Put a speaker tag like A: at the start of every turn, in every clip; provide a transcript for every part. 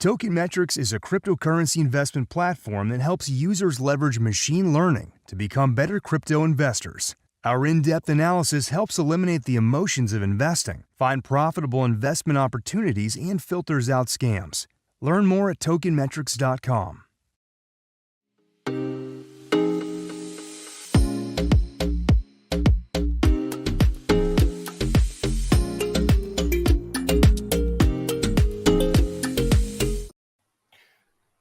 A: Token Metrics is a cryptocurrency investment platform that helps users leverage machine learning to become better crypto investors. Our in-depth analysis helps eliminate the emotions of investing, find profitable investment opportunities, and filters out scams. Learn more at tokenmetrics.com.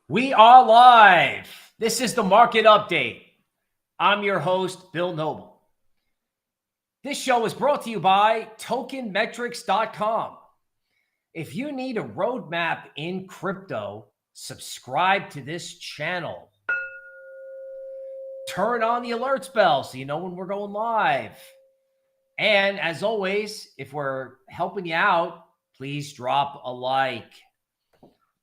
B: We are live. This is the market update. I'm your host, Bill Noble. This show is brought to you by tokenmetrics.com. If you need a roadmap in crypto, subscribe to this channel. Turn on the alerts bell so you know when we're going live. And as always, if we're helping you out, please drop a like.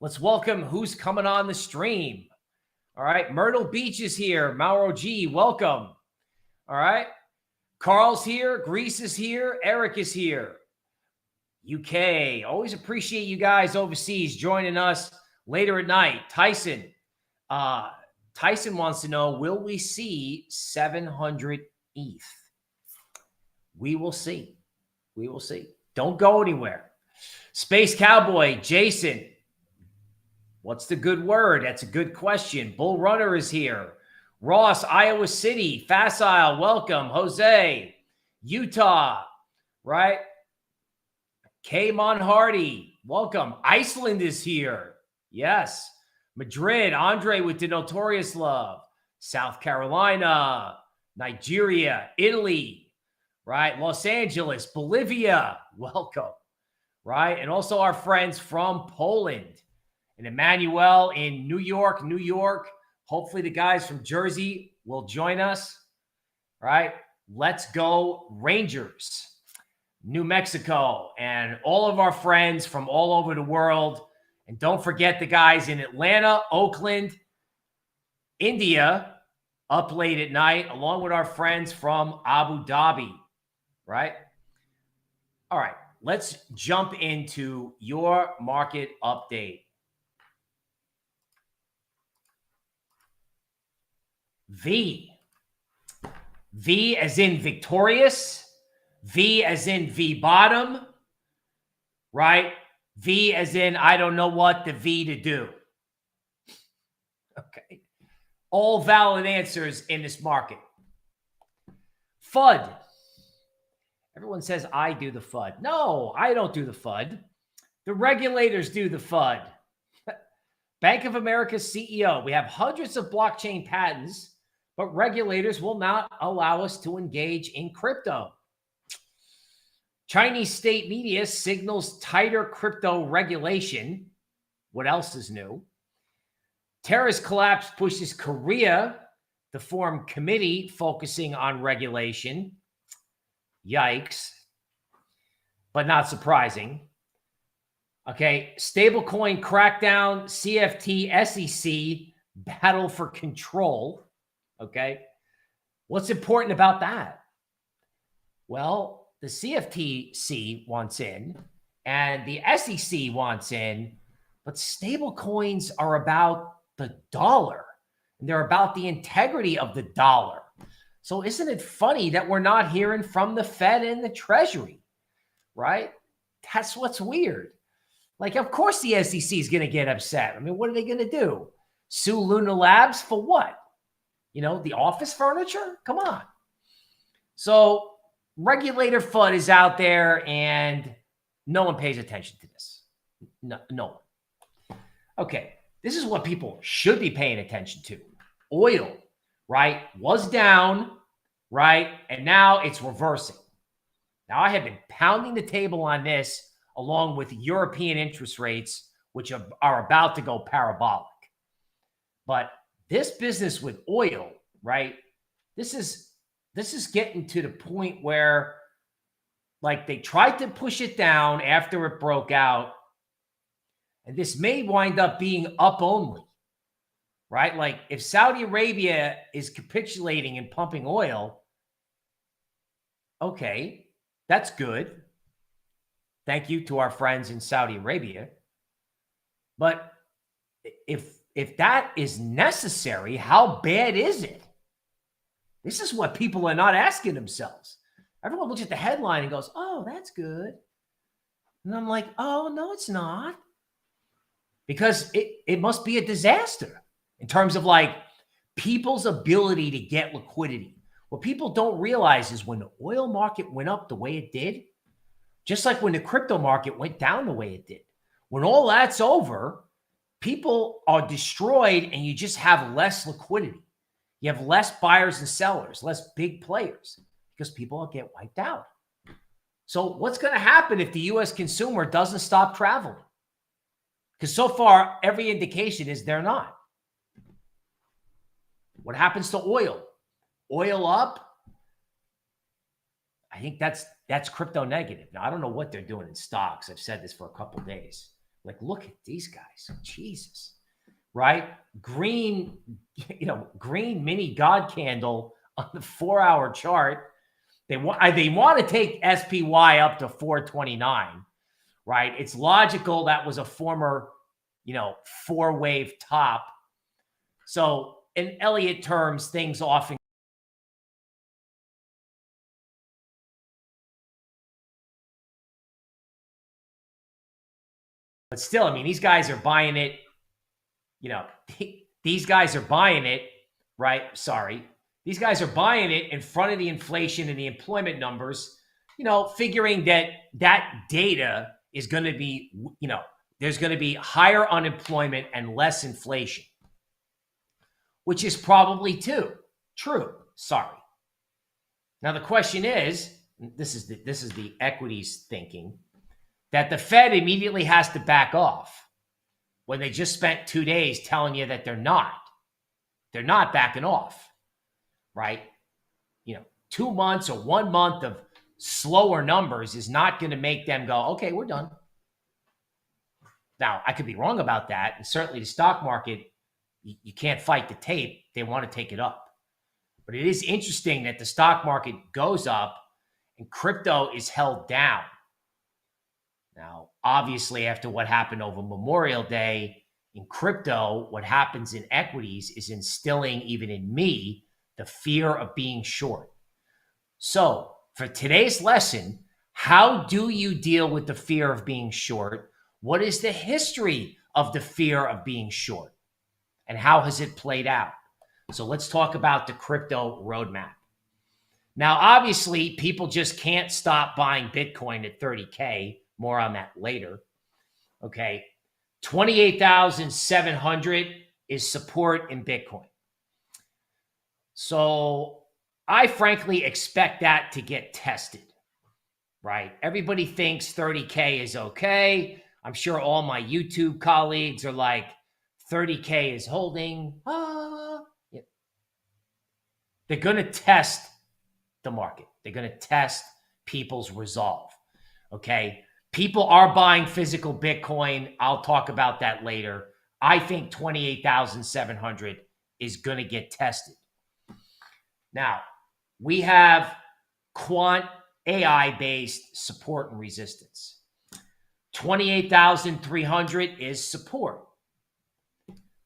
B: Let's welcome who's coming on the stream. All right, Myrtle Beach is here. Mauro G, welcome. All right, Carl's here. Greece is here. Eric is here. UK, always appreciate you guys overseas joining us later at night. Tyson wants to know, will we see 700 ETH? We will see. We will see. Don't go anywhere. Space Cowboy, Jason. What's the good word? That's a good question. Bull Runner is here. Ross, Iowa City. Facile, welcome. Jose, Utah, right? Kaymon Hardy, welcome. Iceland is here. Yes. Madrid, Andre with the Notorious Love. South Carolina, Nigeria, Italy, right? Los Angeles, Bolivia, welcome, right? And also our friends from Poland. And Emmanuel in New York. Hopefully the guys from Jersey will join us. All right. Let's go Rangers. New Mexico and all of our friends from all over the world. And don't forget the guys in Atlanta, Oakland, India, up late at night, along with our friends from Abu Dhabi. Right. All right. Let's jump into your market update. V as in victorious, V as in V bottom, right? V as in I don't know what the V to do. Okay. All valid answers in this market. FUD. Everyone says I do the FUD. No, I don't do the FUD. The regulators do the FUD. Bank of America's CEO. We have hundreds of blockchain patents, but regulators will not allow us to engage in crypto. Chinese state media signals tighter crypto regulation. What else is new? Terrace collapse pushes Korea to form committee focusing on regulation. Yikes. But not surprising. Okay, stablecoin crackdown, CFT, SEC, battle for control. Okay, what's important about that? Well, the CFTC wants in and the SEC wants in, but stablecoins are about the dollar and they're about the integrity of the dollar. So isn't it funny that we're not hearing from the Fed and the Treasury, right? That's what's weird. Like, of course the SEC is going to get upset. I mean, what are they going to do? Sue Luna Labs for what? You know, the office furniture? Come on. So regulator FUD is out there and no one pays attention to this. No one. Okay, this is what people should be paying attention to. Oil, right, was down, right, and now it's reversing. Now, I have been pounding the table on this along with European interest rates, which are about to go parabolic. But this business with oil, right, this is getting to the point where, like, they tried to push it down after it broke out, and this may wind up being up only, right? Like, if Saudi Arabia is capitulating and pumping oil, okay, that's good. Thank you to our friends in Saudi Arabia. But if that is necessary, how bad is it? This is what people are not asking themselves. Everyone looks at the headline and goes, oh, that's good. And I'm like, oh, no, it's not. Because it must be a disaster in terms of like people's ability to get liquidity. What people don't realize is when the oil market went up the way it did, just like when the crypto market went down the way it did, when all that's over, people are destroyed and you just have less liquidity. You have less buyers and sellers, less big players because people get wiped out. So what's going to happen if the U.S. consumer doesn't stop traveling? Because so far, every indication is they're not. What happens to oil? Oil up? I think that's crypto negative. Now, I don't know what they're doing in stocks. I've said this for a couple of days. Like, look at these guys. Jesus. Right? Green mini God candle on the 4-hour chart. They want to take SPY up to 429. Right? It's logical that was a former, 4-wave top. So in Elliott terms, things often. But still, I mean, these guys are buying it. These guys are buying it, right? Sorry. These guys are buying it in front of the inflation and the employment numbers, figuring that data is going to be, there's going to be higher unemployment and less inflation, which is probably true. Sorry. Now, the question is, this is the equities thinking, that the Fed immediately has to back off when they just spent 2 days telling you that they're not backing off, right? 2 months or 1 month of slower numbers is not going to make them go, okay, we're done. Now, I could be wrong about that. And certainly the stock market, you can't fight the tape. They want to take it up. But it is interesting that the stock market goes up and crypto is held down. Now, obviously, after what happened over Memorial Day in crypto, what happens in equities is instilling, even in me, the fear of being short. So, for today's lesson, how do you deal with the fear of being short? What is the history of the fear of being short? And how has it played out? So, let's talk about the crypto roadmap. Now, obviously, people just can't stop buying Bitcoin at 30K. More on that later. Okay. 28,700 is support in Bitcoin. So I frankly expect that to get tested, right? Everybody thinks 30K is okay. I'm sure all my YouTube colleagues are like, 30K is holding. Yeah. They're going to test the market. They're going to test people's resolve. Okay. People are buying physical Bitcoin. I'll talk about that later. I think 28,700 is going to get tested. Now, we have quant AI-based support and resistance. 28,300 is support.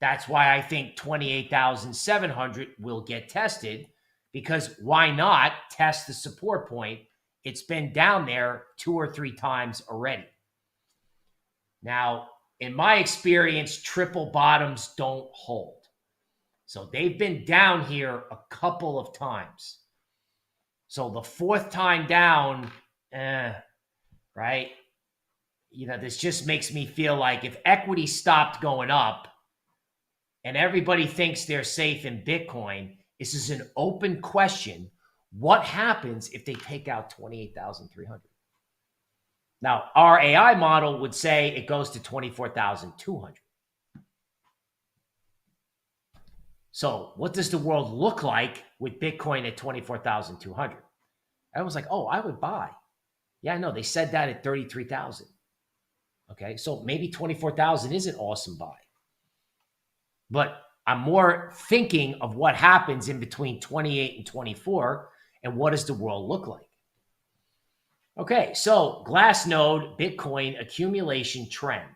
B: That's why I think 28,700 will get tested, because why not test the support point? It's been down there 2 or 3 times already. Now, in my experience, triple bottoms don't hold. So they've been down here a couple of times. So the 4th time down, right? This just makes me feel like if equity stopped going up and everybody thinks they're safe in Bitcoin, this is an open question. What happens if they take out 28,300? Now, our AI model would say it goes to 24,200. So what does the world look like with Bitcoin at 24,200? I was like, oh, I would buy. Yeah, no, they said that at 33,000. Okay, so maybe 24,000 is an awesome buy. But I'm more thinking of what happens in between 28 and 24. And what does the world look like? Okay, so Glassnode Bitcoin accumulation trend.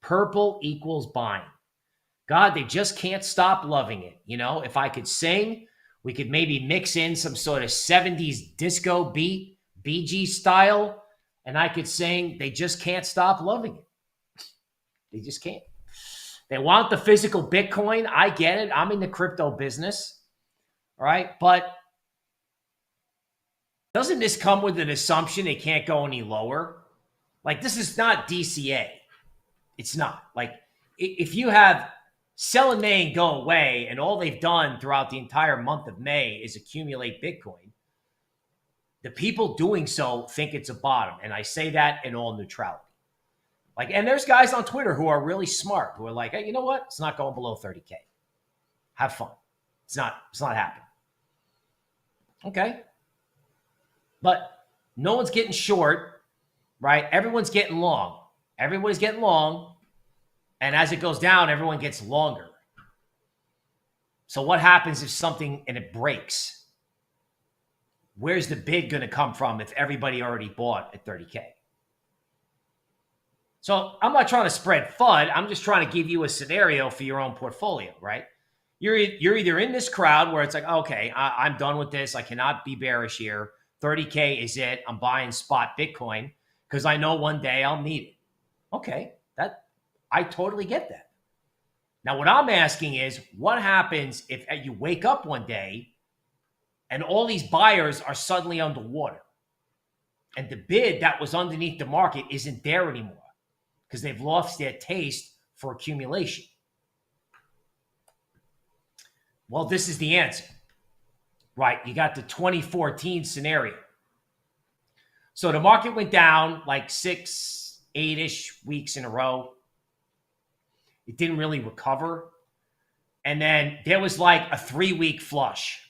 B: Purple equals buying. God, they just can't stop loving it. You know, if I could sing, we could maybe mix in some sort of 70s disco beat, Bee Gees style, and I could sing, they just can't stop loving it. They just can't. They want the physical Bitcoin. I get it. I'm in the crypto business. All right. But doesn't this come with an assumption it can't go any lower? Like, this is not DCA. It's not. Like, if you have sell in May and go away, and all they've done throughout the entire month of May is accumulate Bitcoin, the people doing so think it's a bottom. And I say that in all neutrality. Like, and there's guys on Twitter who are really smart, who are like, hey, you know what? It's not going below 30K. Have fun. It's not happening. Okay. But no one's getting short, right? Everyone's getting long. Everybody's getting long. And as it goes down, everyone gets longer. So what happens if something and it breaks? Where's the bid going to come from if everybody already bought at 30K? So I'm not trying to spread FUD. I'm just trying to give you a scenario for your own portfolio, right? You're either in this crowd where it's like, okay, I'm done with this. I cannot be bearish here. 30K is it. I'm buying spot Bitcoin because I know one day I'll need it. Okay, I totally get that. Now, what I'm asking is, what happens if you wake up one day and all these buyers are suddenly underwater and the bid that was underneath the market isn't there anymore because they've lost their taste for accumulation? Well, this is the answer, right? You got the 2014 scenario. So the market went down like 8-ish weeks in a row. It didn't really recover. And then there was like a 3-week flush,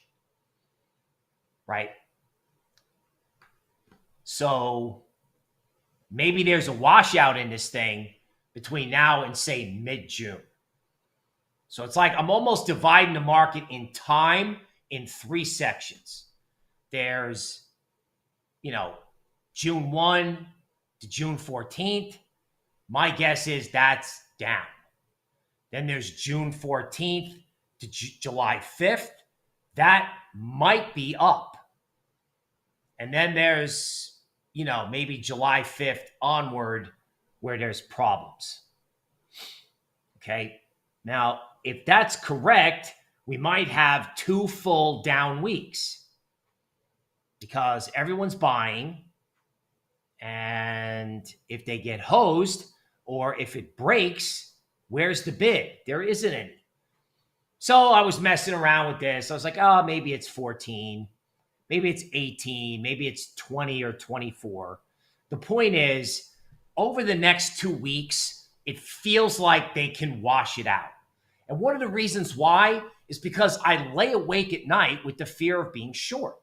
B: right? So maybe there's a washout in this thing between now and, say, mid-June. So it's like I'm almost dividing the market in time in 3 sections. There's, June 1 to June 14th. My guess is that's down. Then there's June 14th to July 5th. That might be up. And then there's, maybe July 5th onward where there's problems. Okay. Now, if that's correct, we might have 2 full down weeks because everyone's buying. And if they get hosed or if it breaks, where's the bid? There isn't any. So I was messing around with this. I was like, oh, maybe it's 14. Maybe it's 18. Maybe it's 20 or 24. The point is, over the next 2 weeks, it feels like they can wash it out. And one of the reasons why is because I lay awake at night with the fear of being short,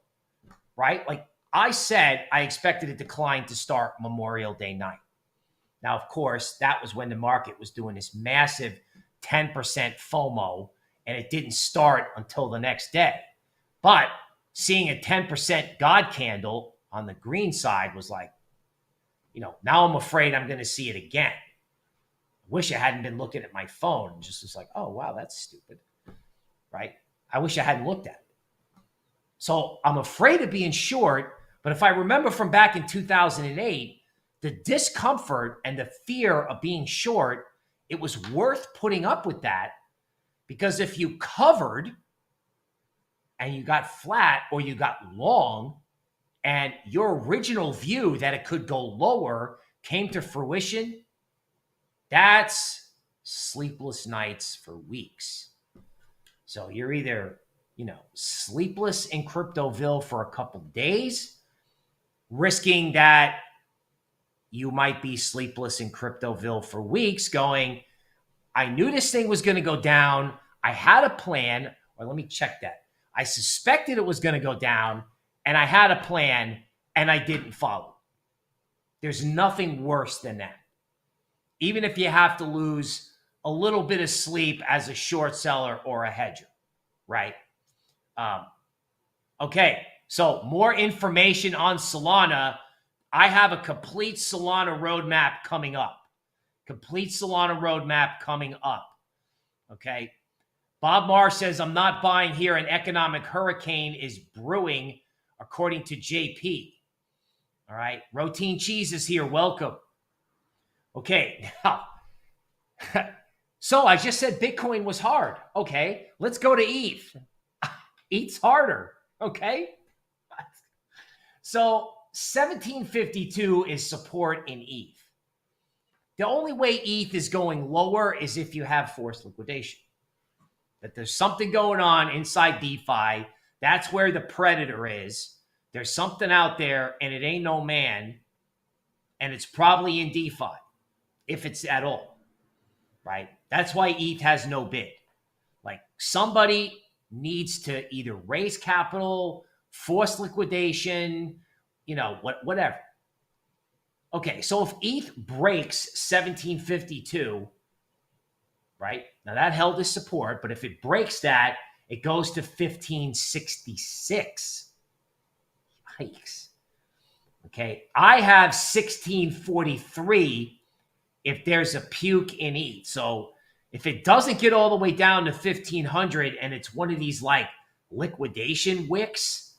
B: right? Like I said, I expected a decline to start Memorial Day night. Now, of course, that was when the market was doing this massive 10% FOMO, and it didn't start until the next day. But seeing a 10% God candle on the green side was like, now I'm afraid I'm going to see it again. I wish I hadn't been looking at my phone and just was like, oh, wow, that's stupid, right? I wish I hadn't looked at it. So I'm afraid of being short, but if I remember from back in 2008, the discomfort and the fear of being short, it was worth putting up with that because if you covered and you got flat or you got long and your original view that it could go lower came to fruition, that's sleepless nights for weeks. So you're either, sleepless in Cryptoville for a couple days, risking that you might be sleepless in Cryptoville for weeks going, I knew this thing was going to go down. I had a plan, or let me check that. I suspected it was going to go down, and I had a plan, and I didn't follow. There's nothing worse than that. Even if you have to lose a little bit of sleep as a short seller or a hedger, right? Okay, so more information on Solana. I have a complete Solana roadmap coming up. Okay. Bob Marr says, I'm not buying here. An economic hurricane is brewing, according to JP. All right. Routine Cheese is here. Welcome. Okay. Now, so I just said Bitcoin was hard. Okay. Let's go to ETH. ETH's harder. Okay. So 1752 is support in ETH. The only way ETH is going lower is if you have forced liquidation. That there's something going on inside DeFi. That's where the predator is. There's something out there and it ain't no man. And it's probably in DeFi, if it's at all, right? That's why ETH has no bid. Like somebody needs to either raise capital, force liquidation, whatever. Okay, so if ETH breaks 1752, right? Now that held its support, but if it breaks that, it goes to 1566. Yikes. Okay, I have 1643 if there's a puke in ETH. So if it doesn't get all the way down to 1500 and it's one of these like liquidation wicks,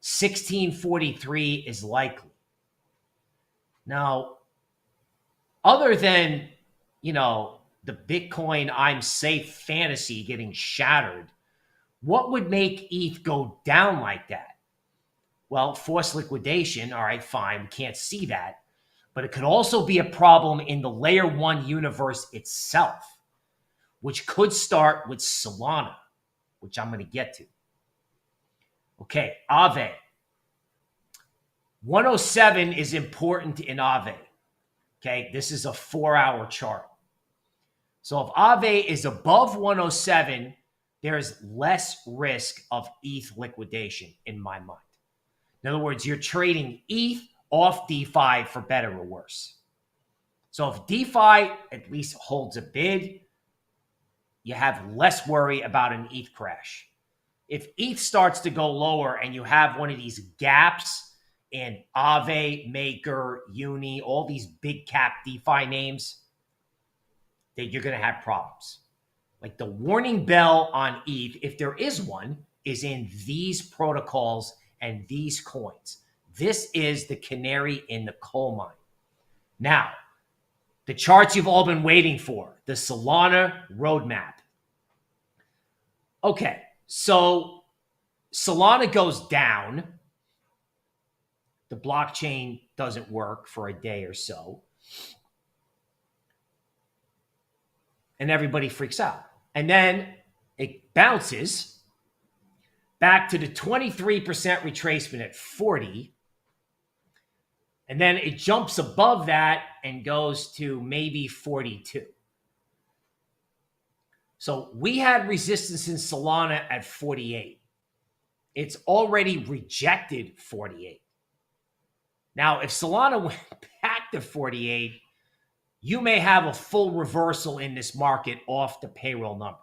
B: 1643 is likely. Now, other than, the Bitcoin I'm safe fantasy getting shattered, what would make ETH go down like that? Well, forced liquidation, all right, fine, we can't see that. But it could also be a problem in the layer 1 universe itself, which could start with Solana, which I'm going to get to. Okay, Aave. 107 is important in Aave. Okay, this is a 4-hour chart. So if Aave is above 107, there's less risk of ETH liquidation in my mind. In other words, you're trading ETH off DeFi for better or worse. So if DeFi at least holds a bid, you have less worry about an ETH crash. If ETH starts to go lower and you have one of these gaps in Aave, Maker, Uni, all these big cap DeFi names, then you're going to have problems. Like the warning bell on ETH, if there is one, is in these protocols and these coins. This is the canary in the coal mine. Now, the charts you've all been waiting for, the Solana roadmap. Okay, so Solana goes down. The blockchain doesn't work for a day or so. And everybody freaks out. And then it bounces back to the 23% retracement at 40. And then it jumps above that and goes to maybe 42. So we had resistance in Solana at 48. It's already rejected 48. Now, if Solana went back to 48, you may have a full reversal in this market off the payroll number.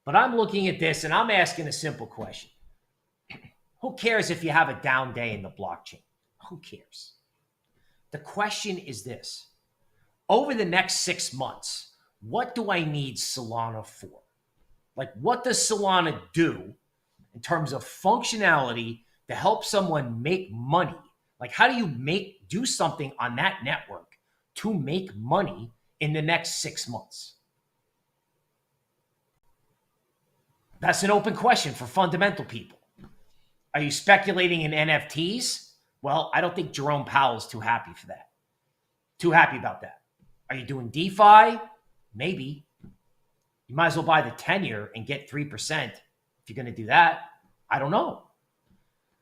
B: But I'm looking at this and I'm asking a simple question. Who cares if you have a down day in the blockchain? Who cares? The question is this. Over the next 6 months, what do I need Solana for? Like, what does Solana do in terms of functionality to help someone make money? Like, how do you do something on that network to make money in the next 6 months? That's an open question for fundamental people. Are you speculating in NFTs? Well, I don't think Jerome Powell's too happy for that. Too happy about that. Are you doing DeFi? Maybe. You might as well buy the 10-year and get 3% if you're going to do that. I don't know.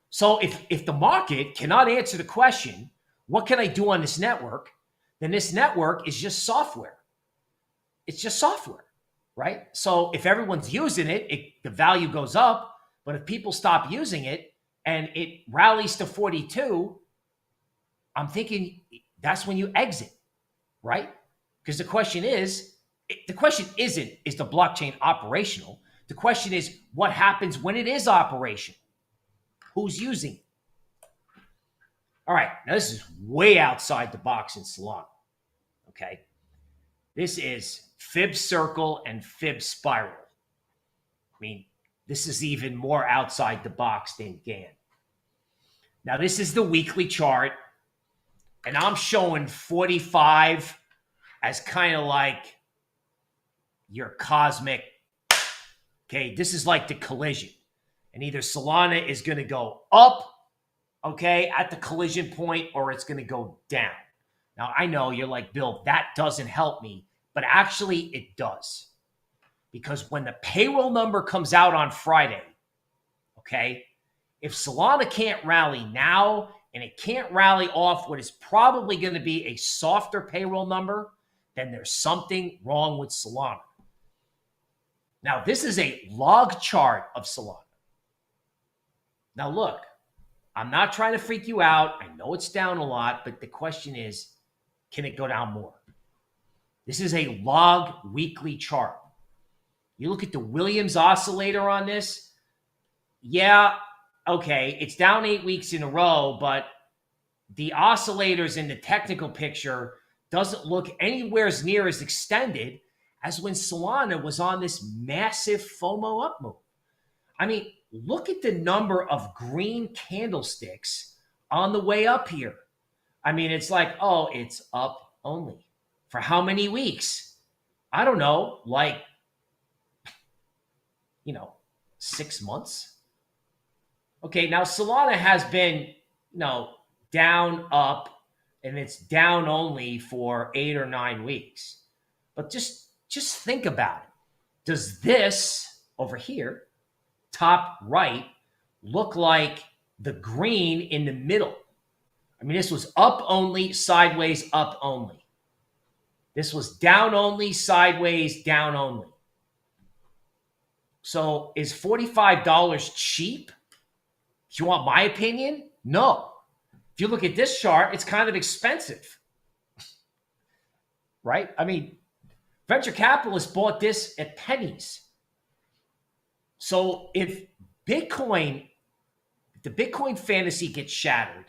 B: So if the market cannot answer the question, what can I do on this network? Then this network is just software. It's just software, right? So if everyone's using it, the value goes up. But if people stop using it and it rallies to 42, I'm thinking that's when you exit, right? Because the question isn't, is the blockchain operational? The question is, what happens when it is operational? Who's using it? All right, now this is way outside the box in Solana, okay? This is fib circle and fib spiral. I mean, this is even more outside the box than Gann. Now, this is the weekly chart, and I'm showing 45 as kind of like your cosmic, okay, this is like the collision. And either Solana is going to go up, okay, at the collision point, or it's going to go down. Now, I know you're like, Bill, that doesn't help me, but actually it does. Because when the payroll number comes out on Friday, okay, if Solana can't rally now and it can't rally off what is probably going to be a softer payroll number, then there's something wrong with Solana. Now, this is a log chart of Solana. Now, look, I'm not trying to freak you out. I know it's down a lot, but the question is, can it go down more? This is a log weekly chart. You look at the Williams oscillator on this. Yeah, okay, it's down 8 weeks in a row, but the oscillators in the technical picture doesn't look anywhere near as extended as when Solana was on this massive FOMO up move. I mean, look at the number of green candlesticks on the way up here. I mean, it's like, oh, it's up only. For how many weeks? I don't know, like, 6 months. Okay, now Solana has been, down, up, and it's down only for 8 or 9 weeks. But just think about it. Does this over here, top right, look like the green in the middle? I mean, this was up only, sideways, up only. This was down only, sideways, down only. So is $45 cheap? If you want my opinion, no. If you look at this chart, it's kind of expensive, right? I mean, venture capitalists bought this at pennies. So if the Bitcoin fantasy gets shattered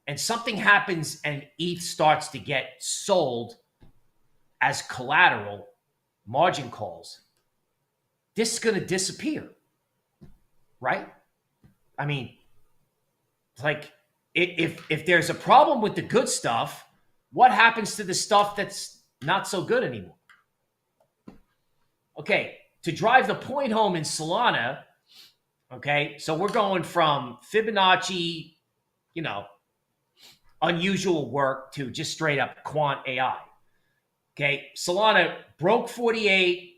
B: and something happens and ETH starts to get sold as collateral, margin calls, this is going to disappear, right? I mean, it's like if there's a problem with the good stuff, what happens to the stuff that's not so good anymore? Okay, to drive the point home in Solana, okay, so we're going from Fibonacci, unusual work to just straight up quant AI. Okay, Solana broke 48,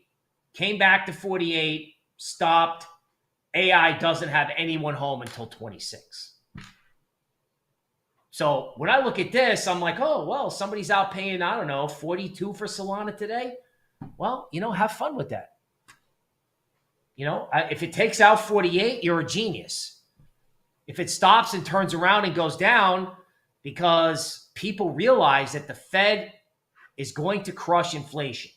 B: came back to 48, stopped. AI doesn't have anyone home until 26. So when I look at this, I'm like, oh, well, somebody's out paying, 42 for Solana today. Well, have fun with that. If it takes out 48, you're a genius. If it stops and turns around and goes down because people realize that the Fed is going to crush inflation,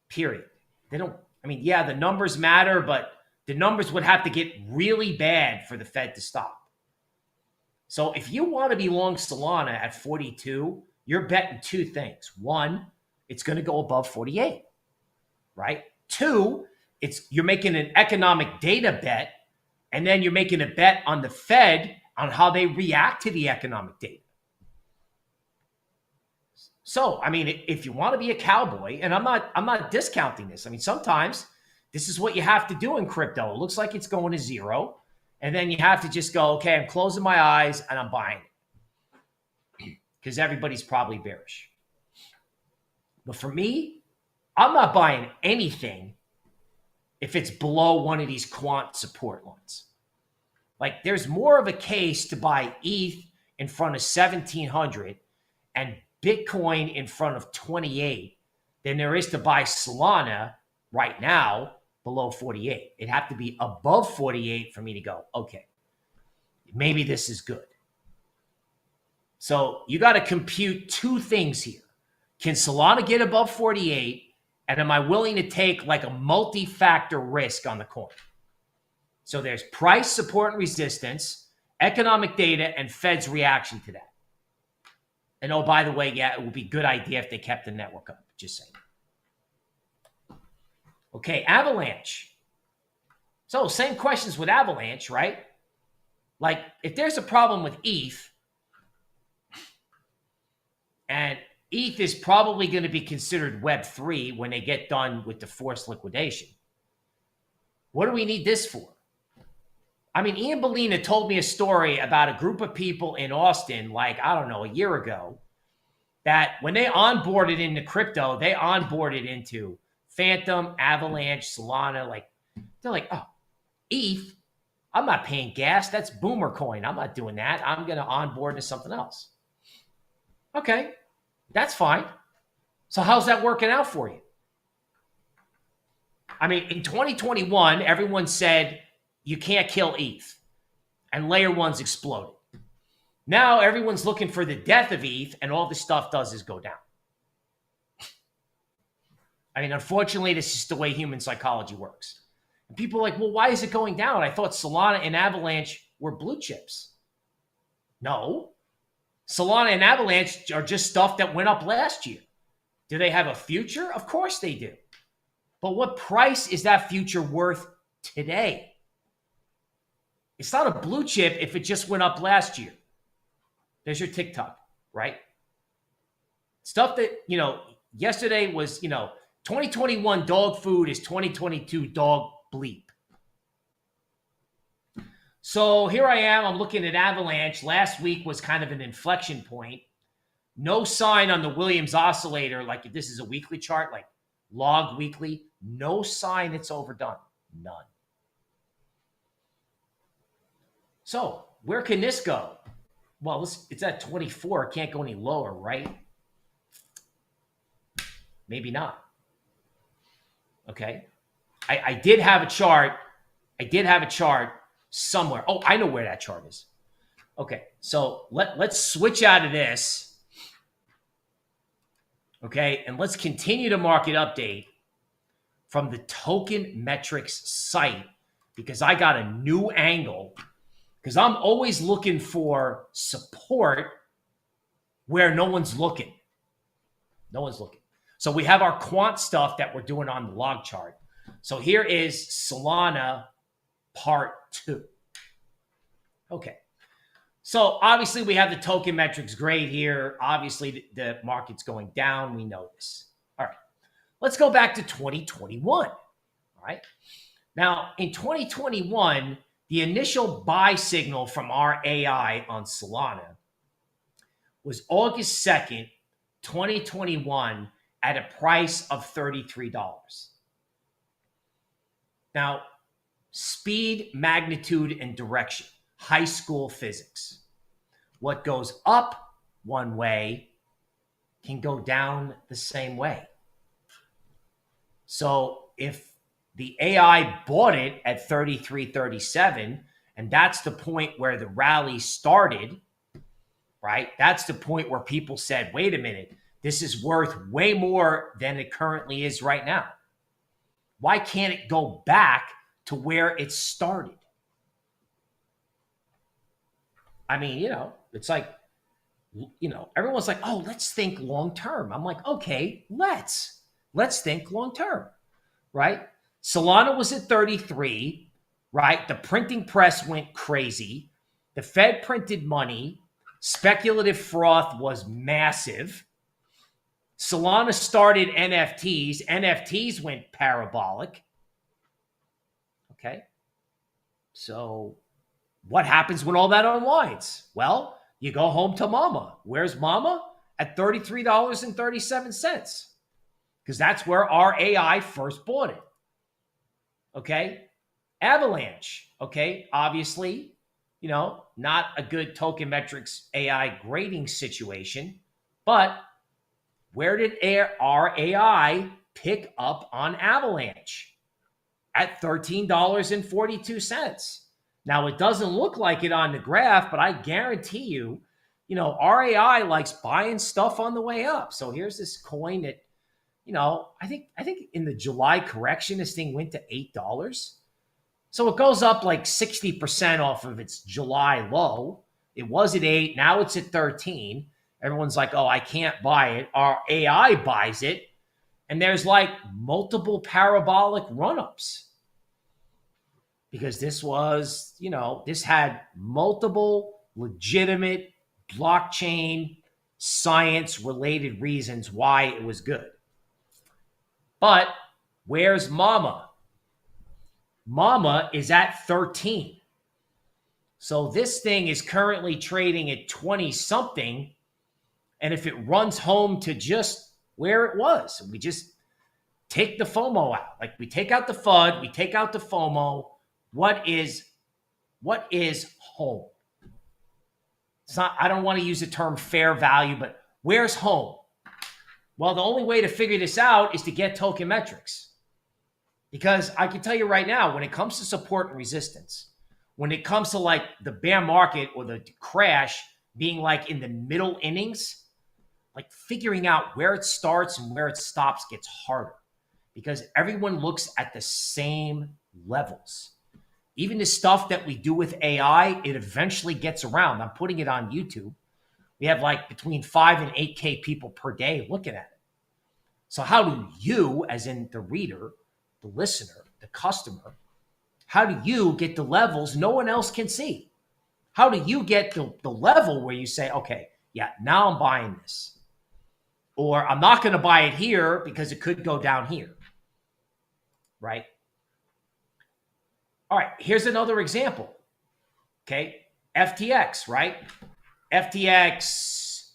B: period. The numbers matter, but the numbers would have to get really bad for the Fed to stop. So if you want to be long Solana at 42, you're betting two things. One, it's going to go above 48, right? Two, you're making an economic data bet, and then you're making a bet on the Fed on how they react to the economic data. So, if you want to be a cowboy, and I'm not discounting this. Sometimes this is what you have to do in crypto. It looks like it's going to zero, and then you have to just go, okay, I'm closing my eyes and I'm buying it because everybody's probably bearish. But for me, I'm not buying anything if it's below one of these quant support lines. Like, there's more of a case to buy ETH in front of 1,700 and Bitcoin in front of 28 than there is to buy Solana right now below 48. It'd have to be above 48 for me to go, okay, maybe this is good. So you got to compute two things here. Can Solana get above 48? And am I willing to take like a multi-factor risk on the coin? So there's price, support, and resistance, economic data, and Fed's reaction to that. And oh, by the way, yeah, it would be a good idea if they kept the network up. Just saying. Okay, Avalanche. So same questions with Avalanche, right? Like if there's a problem with ETH, and ETH is probably going to be considered Web3 when they get done with the forced liquidation. What do we need this for? I mean, Ian Bellina told me a story about a group of people in Austin, like, I don't know, a year ago, that when they onboarded into crypto, they onboarded into Phantom, Avalanche, Solana. Like, they're like, oh, ETH, I'm not paying gas. That's Boomer coin. I'm not doing that. I'm going to onboard to something else. Okay, that's fine. So how's that working out for you? I mean, in 2021, everyone said you can't kill ETH, and layer ones exploded. Now everyone's looking for the death of ETH, and all this stuff does is go down. I mean, unfortunately, this is the way human psychology works. And people are like, well, why is it going down? I thought Solana and Avalanche were blue chips. No. Solana and Avalanche are just stuff that went up last year. Do they have a future? Of course they do. But what price is that future worth today? It's not a blue chip if it just went up last year. There's your TikTok, right? Stuff that, yesterday was, 2021 dog food is 2022 dog bleep. So here I am. I'm looking at Avalanche. Last week was kind of an inflection point. No sign on the Williams oscillator, like if this is a weekly chart, like log weekly, no sign it's overdone. None. So where can this go? Well, it's at 24. It can't go any lower, right? Maybe not. Okay. I did have a chart. Somewhere. Oh, I know where that chart is. Okay, so let's switch out of this. Okay, and let's continue to market update from the Token Metrics site, because I got a new angle, because I'm always looking for support where no one's looking. No one's looking. So we have our quant stuff that we're doing on the log chart. So here is Solana part 2. Okay. So obviously we have the token metrics grade here. Obviously the market's going down. We know this. All right. Let's go back to 2021. All right. Now in 2021, the initial buy signal from our AI on Solana was August 2nd, 2021 at a price of $33. Now, speed, magnitude, and direction. High school physics. What goes up one way can go down the same way. So if the AI bought it at 33.37, and that's the point where the rally started, right? That's the point where people said, wait a minute, this is worth way more than it currently is right now. Why can't it go back to where it started? I mean, it's like, everyone's like, oh, let's think long term. I'm like, okay, let's think long term, right? Solana was at 33, right? The printing press went crazy. The Fed printed money. Speculative froth was massive. Solana started NFTs. NFTs went parabolic. Okay. So what happens when all that unwinds? Well, you go home to mama. Where's mama? At $33.37. Because that's where our AI first bought it. Okay. Avalanche. Okay. Obviously, not a good token metrics AI grading situation, but where did our AI pick up on Avalanche? At $13.42. Now, it doesn't look like it on the graph, but I guarantee you, our AI likes buying stuff on the way up. So here's this coin that, I think in the July correction, this thing went to $8. So it goes up like 60% off of its July low. It was at 8. Now it's at 13. Everyone's like, oh, I can't buy it. Our AI buys it. And there's like multiple parabolic run-ups because this was, this had multiple legitimate blockchain science related reasons why it was good. But where's Mama? Mama is at 13. So this thing is currently trading at 20 something. And if it runs home to just where it was, we just take the FOMO out. Like we take out the FUD, we take out the FOMO. What is home? It's not, I don't want to use the term fair value, but where's home? Well, the only way to figure this out is to get token metrics. Because I can tell you right now, when it comes to support and resistance, when it comes to like the bear market or the crash being like in the middle innings, like figuring out where it starts and where it stops gets harder because everyone looks at the same levels. Even the stuff that we do with AI, it eventually gets around. I'm putting it on YouTube. We have like between 5 and 8K people per day looking at it. So how do you, as in the reader, the listener, the customer, how do you get the levels no one else can see? How do you get the level where you say, okay, yeah, now I'm buying this. Or I'm not going to buy it here because it could go down here, right? All right, here's another example, okay? FTX, right? FTX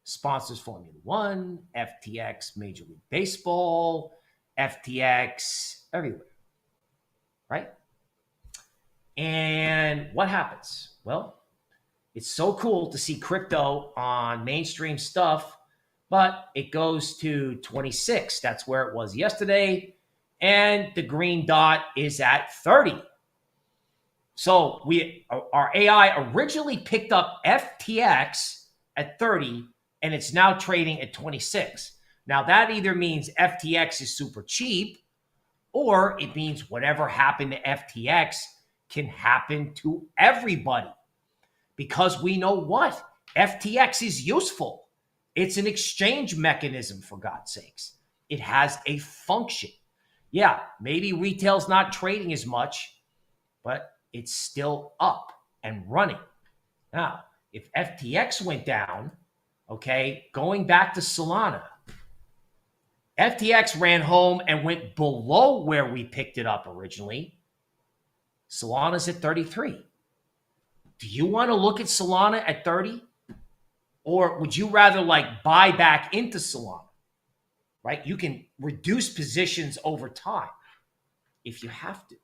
B: sponsors Formula One, FTX Major League Baseball, FTX everywhere, right? And what happens? Well, it's so cool to see crypto on mainstream stuff, but it goes to 26. That's where it was yesterday. And the green dot is at 30. So our AI originally picked up FTX at 30, and it's now trading at 26. Now, that either means FTX is super cheap, or it means whatever happened to FTX can happen to everybody. Because we know what? FTX is useful. It's an exchange mechanism, for God's sakes. It has a function. Yeah, maybe retail's not trading as much, but it's still up and running. Now, if FTX went down, okay, going back to Solana, FTX ran home and went below where we picked it up originally. Solana's at 33. Do you want to look at Solana at 30? Or would you rather like buy back into Solana, right? You can reduce positions over time if you have to.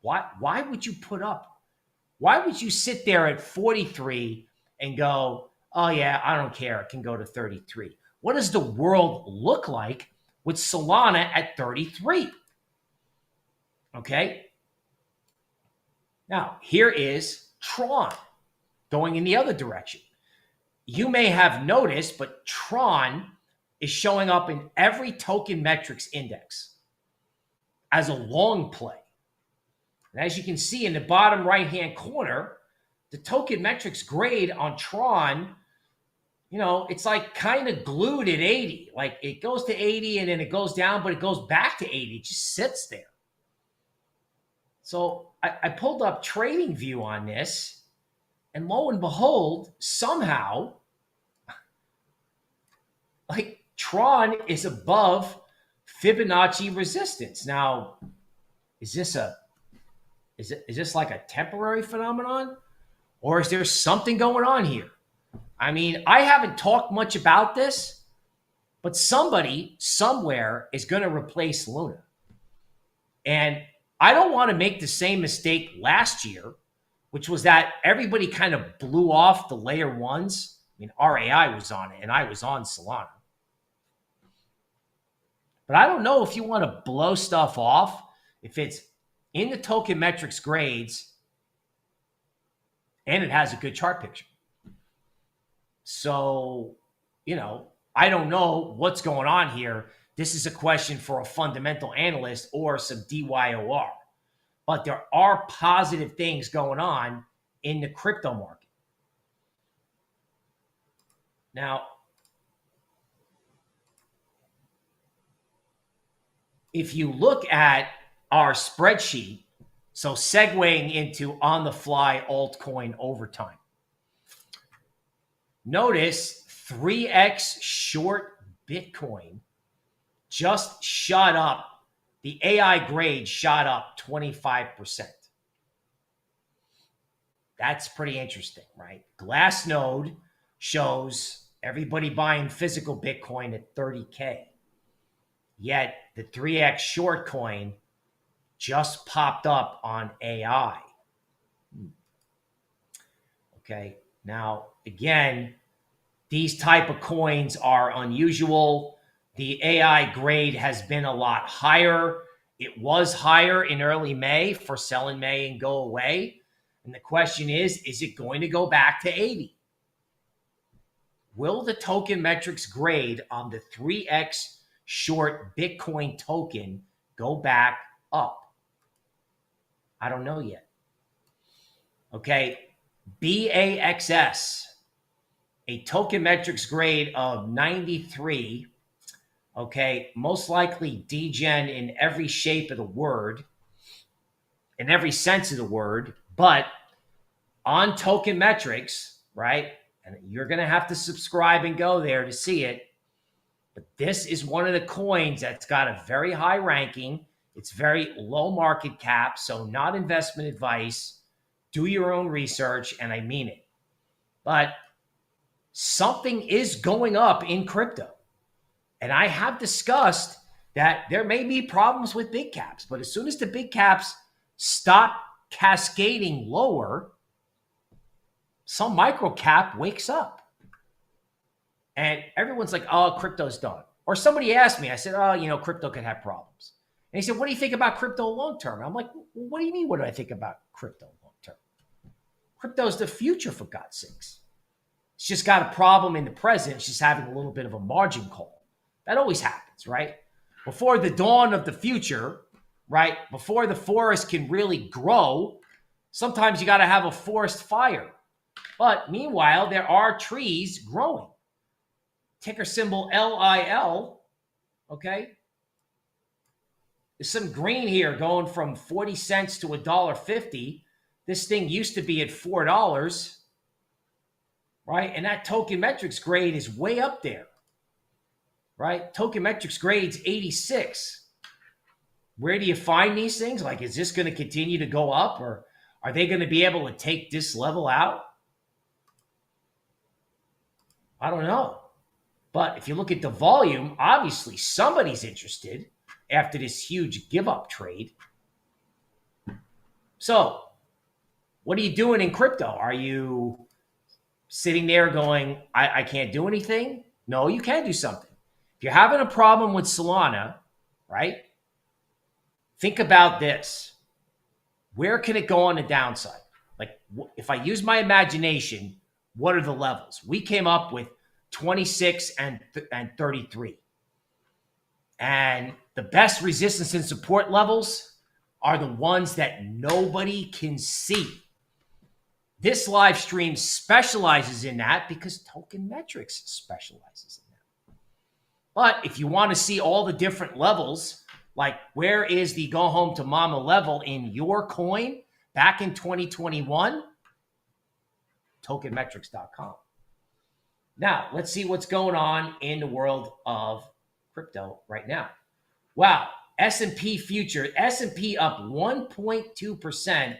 B: Why would you why would you sit there at 43 and go, oh yeah, I don't care, it can go to 33? What does the world look like with Solana at 33? Okay. Now, here is Tron going in the other direction. You may have noticed, but Tron is showing up in every token metrics index as a long play. And as you can see in the bottom right-hand corner, the token metrics grade on Tron, it's like kind of glued at 80. Like it goes to 80 and then it goes down, but it goes back to 80. It just sits there. So I pulled up TradingView on this, and lo and behold, somehow, like Tron is above Fibonacci resistance. Now, is this like a temporary phenomenon, or is there something going on here? I mean, I haven't talked much about this, but somebody somewhere is going to replace Luna. And I don't want to make the same mistake last year, which was that everybody kind of blew off the layer ones. I mean, RAI was on it, and I was on Solana. But I don't know if you want to blow stuff off, if it's in the token metrics grades, and it has a good chart picture. So, I don't know what's going on here. This is a question for a fundamental analyst or some DYOR. But there are positive things going on in the crypto market. Now, if you look at our spreadsheet, so segueing into on-the-fly altcoin overtime, notice 3x short Bitcoin just shot up. The AI grade shot up 25%. That's pretty interesting, right? Glassnode shows everybody buying physical Bitcoin at 30K. Yet the 3x short coin just popped up on AI. Okay. Now, again, these type of coins are unusual. The AI grade has been a lot higher. It was higher in early May for sell in May and go away. And the question is it going to go back to 80? Will the token metrics grade on the 3x short Bitcoin token go back up? I don't know yet. Okay. BAXS, a token metrics grade of 93. Okay. Most likely degen in every shape of the word, in every sense of the word, but on token metrics, right? And you're going to have to subscribe and go there to see it. But this is one of the coins that's got a very high ranking. It's very low market cap, so not investment advice. Do your own research, and I mean it. But something is going up in crypto. And I have discussed that there may be problems with big caps, but as soon as the big caps stop cascading lower, some micro cap wakes up. And everyone's like, oh, crypto's done. Or somebody asked me, I said, oh, crypto could have problems. And he said, what do you think about crypto long term? I'm like, well, what do you mean, what do I think about crypto long term? Crypto's the future, for God's sakes. It's just got a problem in the present. It's just having a little bit of a margin call. That always happens, right? Before the dawn of the future, right? Before the forest can really grow, sometimes you got to have a forest fire. But meanwhile, there are trees growing. Ticker symbol LIL, okay? There's some green here going from 40 cents to $1.50. This thing used to be at $4, right? And that token metrics grade is way up there, right? Token metrics grade's 86. Where do you find these things? Like, is this going to continue to go up, or are they going to be able to take this level out? I don't know. But if you look at the volume, obviously somebody's interested after this huge give up trade. So what are you doing in crypto? Are you sitting there going, I can't do anything? No, you can do something. If you're having a problem with Solana, right? Think about this. Where can it go on the downside? Like, if I use my imagination, what are the levels? We came up with 26 and 33. And the best resistance and support levels are the ones that nobody can see. This live stream specializes in that because Token Metrics specializes in that. But if you want to see all the different levels, like where is the go home to mama level in your coin back in 2021, tokenmetrics.com. Now, let's see what's going on in the world of crypto right now. Wow, S&P future, S&P up 1.2%.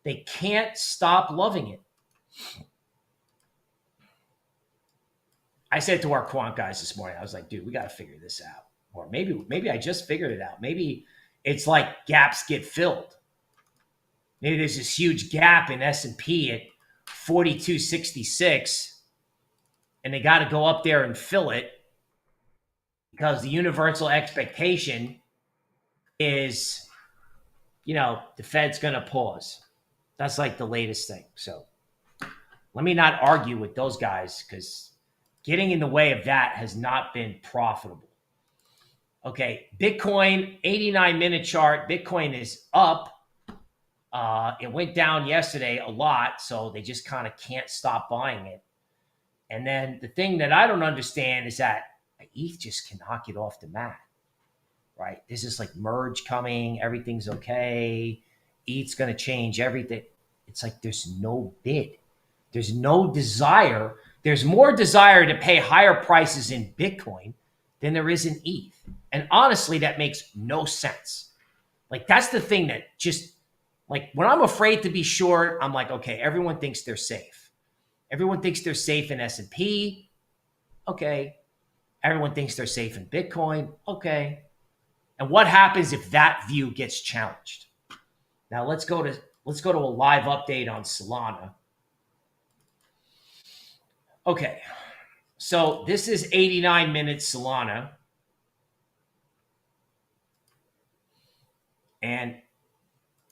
B: They can't stop loving it. I said to our quant guys this morning, I was like, dude, we got to figure this out. Or maybe I just figured it out. Maybe it's like gaps get filled. Maybe there's this huge gap in S&P at 4266. And they got to go up there and fill it because the universal expectation is, the Fed's going to pause. That's like the latest thing. So let me not argue with those guys because getting in the way of that has not been profitable. Okay, Bitcoin, 89-minute chart. Bitcoin is up. It went down yesterday a lot, so they just kind of can't stop buying it. And then the thing that I don't understand is that ETH just cannot get off the mat. right? There's this like merge coming, everything's okay, ETH's going to change everything. It's like there's no bid. There's no desire. There's more desire to pay higher prices in Bitcoin than there is in ETH. And honestly, that makes no sense. Like, that's the thing that just, like, when I'm afraid to be short, I'm like, okay, everyone thinks they're safe. Everyone thinks they're safe in S&P. Okay. Everyone thinks they're safe in Bitcoin. Okay. And what happens if that view gets challenged? Now let's go to a live update on Solana. Okay. So this is 89 minutes Solana. And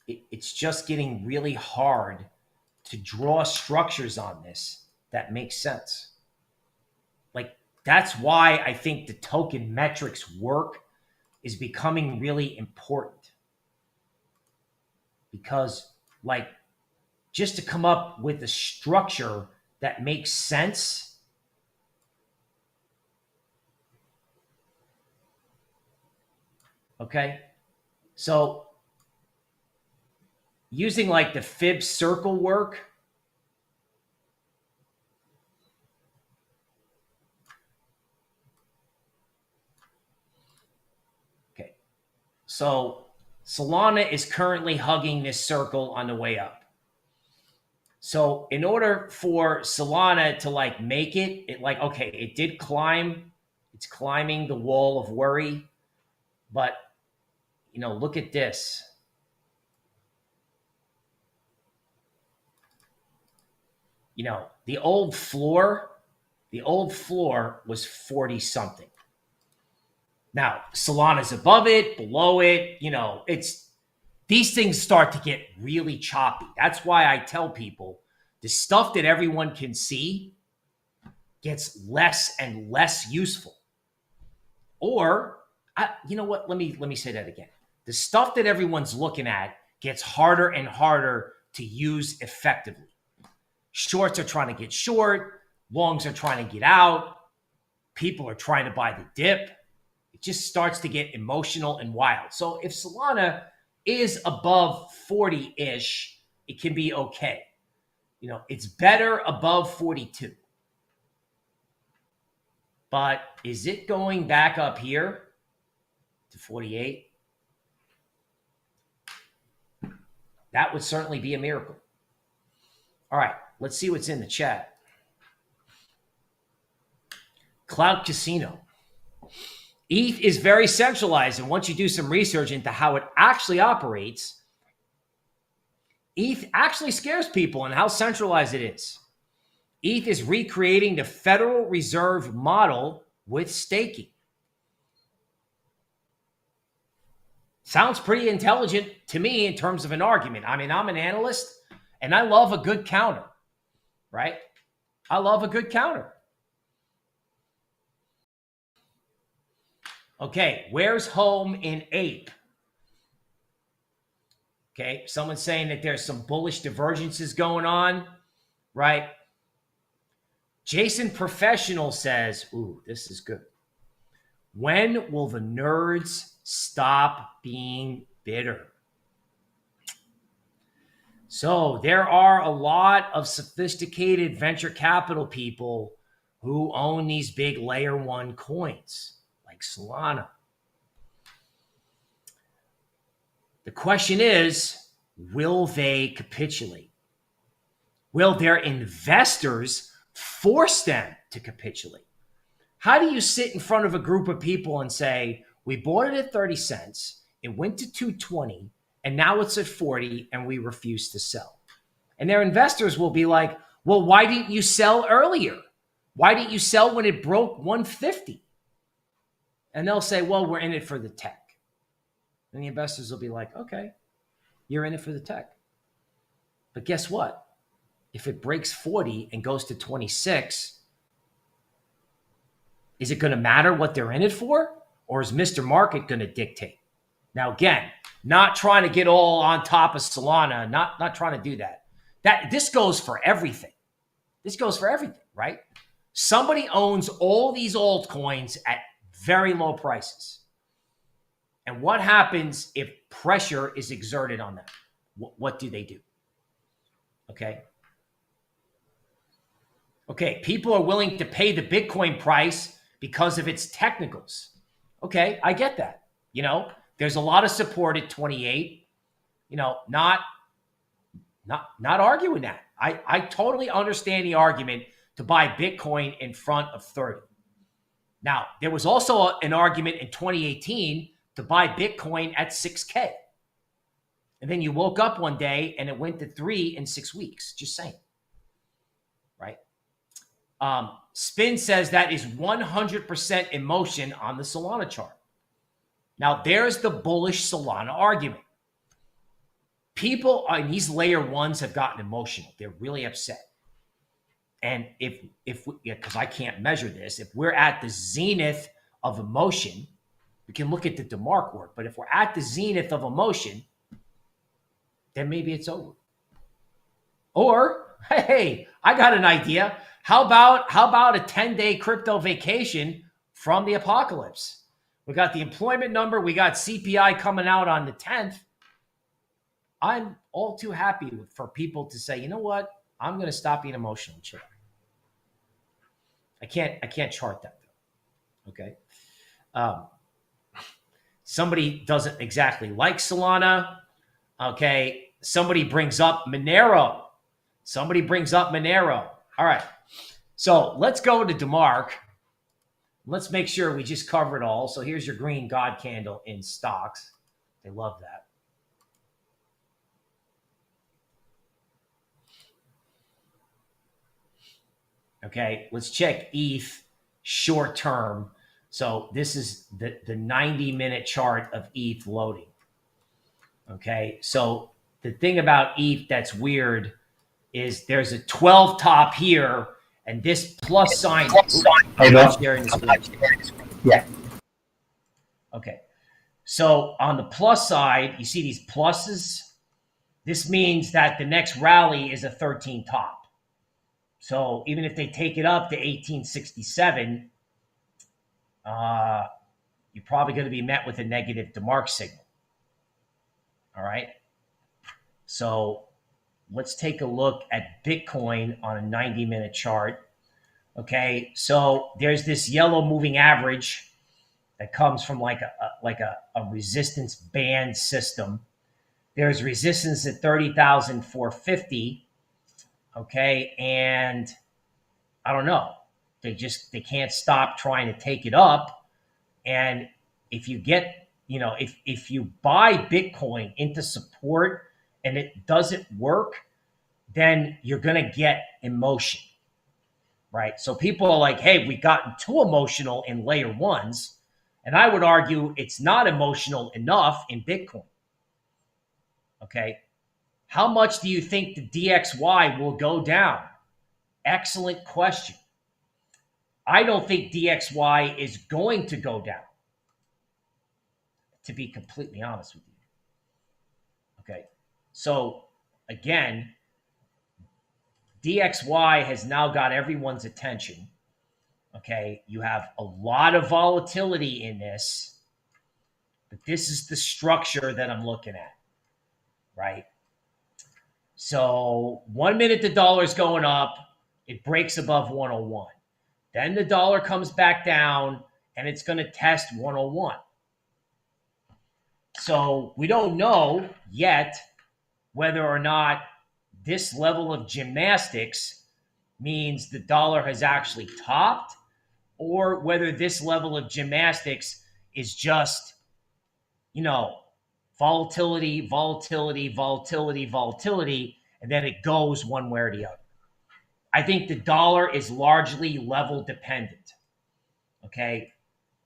B: it's just getting really hard to draw structures on this that make sense. Like, that's why I think the token metrics work is becoming really important. Because, like, just to come up with a structure that makes sense, okay? So using like the fib circle work, okay. So Solana is currently hugging this circle on the way up. So in order for Solana to like make it like, okay, it did climb, it's climbing the wall of worry, but you know, look at this. You know, the old floor was 40 something. Now, Solana's above it, below it, you know, these things start to get really choppy. That's why I tell people the stuff that everyone can see gets less and less useful. Or, you know what? Let me say that again. The stuff that everyone's looking at gets harder and harder to use effectively. Shorts are trying to get short. Longs are trying to get out. People are trying to buy the dip. It just starts to get emotional and wild. So if Solana is above 40-ish, it can be okay. You know, it's better above 42. But is it going back up here to 48? That would certainly be a miracle. All right, let's see what's in the chat. Cloud Casino. ETH is very centralized, and once you do some research into how it actually operates, ETH actually scares people and how centralized it is. ETH is recreating the Federal Reserve model with staking. Sounds pretty intelligent to me in terms of an argument. I mean, I'm an analyst, and I love a good counter, right? I love a good counter. Okay, where's home in Ape? Okay, someone's saying that there's some bullish divergences going on, right? Jason Professional says, ooh, this is good. When will the nerds stop being bitter? So there are a lot of sophisticated venture capital people who own these big layer one coins like Solana. The question is, will they capitulate? Will their investors force them to capitulate? How do you sit in front of a group of people and say, we bought it at 30 cents, it went to 220, and now it's at 40, and we refuse to sell? And their investors will be like, well, why didn't you sell earlier? Why didn't you sell when it broke 150? And they'll say, well, we're in it for the tech. And the investors will be like, okay, you're in it for the tech. But guess what? If it breaks 40 and goes to 26, is it going to matter what they're in it for? Or is Mr. Market going to dictate? Now, again, not trying to get all on top of Solana, not trying to do that. This goes for everything. This goes for everything, right? Somebody owns all these altcoins at very low prices. And what happens if pressure is exerted on them? What do they do? Okay. Okay, people are willing to pay the Bitcoin price because of its technicals. Okay, I get that. You know, there's a lot of support at 28. You know, not arguing that. I totally understand the argument to buy Bitcoin in front of 30. Now, there was also an argument in 2018 to buy Bitcoin at 6K. And then you woke up one day and it went to 3 in 6 weeks. Just saying. Right? Spin says that is 100% emotion on the Solana chart. Now, there's the bullish Solana argument. People on these layer ones have gotten emotional. They're really upset. And because I can't measure this, if we're at the zenith of emotion, we can look at the DeMark work. But if we're at the zenith of emotion, then maybe it's over. Or, hey, I got an idea. How about a 10-day crypto vacation from the apocalypse? We got the employment number. We got CPI coming out on the 10th. I'm all too happy for people to say, you know what? I'm going to stop being emotional and chill. I can't chart that though. Okay. Somebody doesn't exactly like Solana. Okay. Somebody brings up Monero. All right. So let's go to DeMark. Let's make sure we just cover it all. So here's your green God candle in stocks. They love that. Okay, let's check ETH short term. So this is the 90-minute chart of ETH loading. Okay, so the thing about ETH that's weird is there's a 12 top here, and this plus sign. I'm not sharing this screen.
C: Yeah.
B: Okay, so on the plus side, you see these pluses. This means that the next rally is a 13 top. So even if they take it up to 1867, you're probably going to be met with a negative DeMark signal. All right. So let's take a look at Bitcoin on a 90-minute chart. Okay. So there's this yellow moving average that comes from like a resistance band system. There's resistance at 30,450. Okay. And I don't know. They can't stop trying to take it up. And if you get, if you buy Bitcoin into support and it doesn't work, then you're going to get emotion, right? So people are like, hey, we've gotten too emotional in layer ones. And I would argue it's not emotional enough in Bitcoin. Okay. How much do you think the DXY will go down? Excellent question. I don't think DXY is going to go down, to be completely honest with you. Okay. So again, DXY has now got everyone's attention. Okay. You have a lot of volatility in this, but this is the structure that I'm looking at, right? So 1 minute, the dollar's going up, it breaks above 101. Then the dollar comes back down and it's going to test 101. So we don't know yet whether or not this level of gymnastics means the dollar has actually topped, or whether this level of gymnastics is just, volatility, and then it goes one way or the other. I think the dollar is largely level dependent. Okay.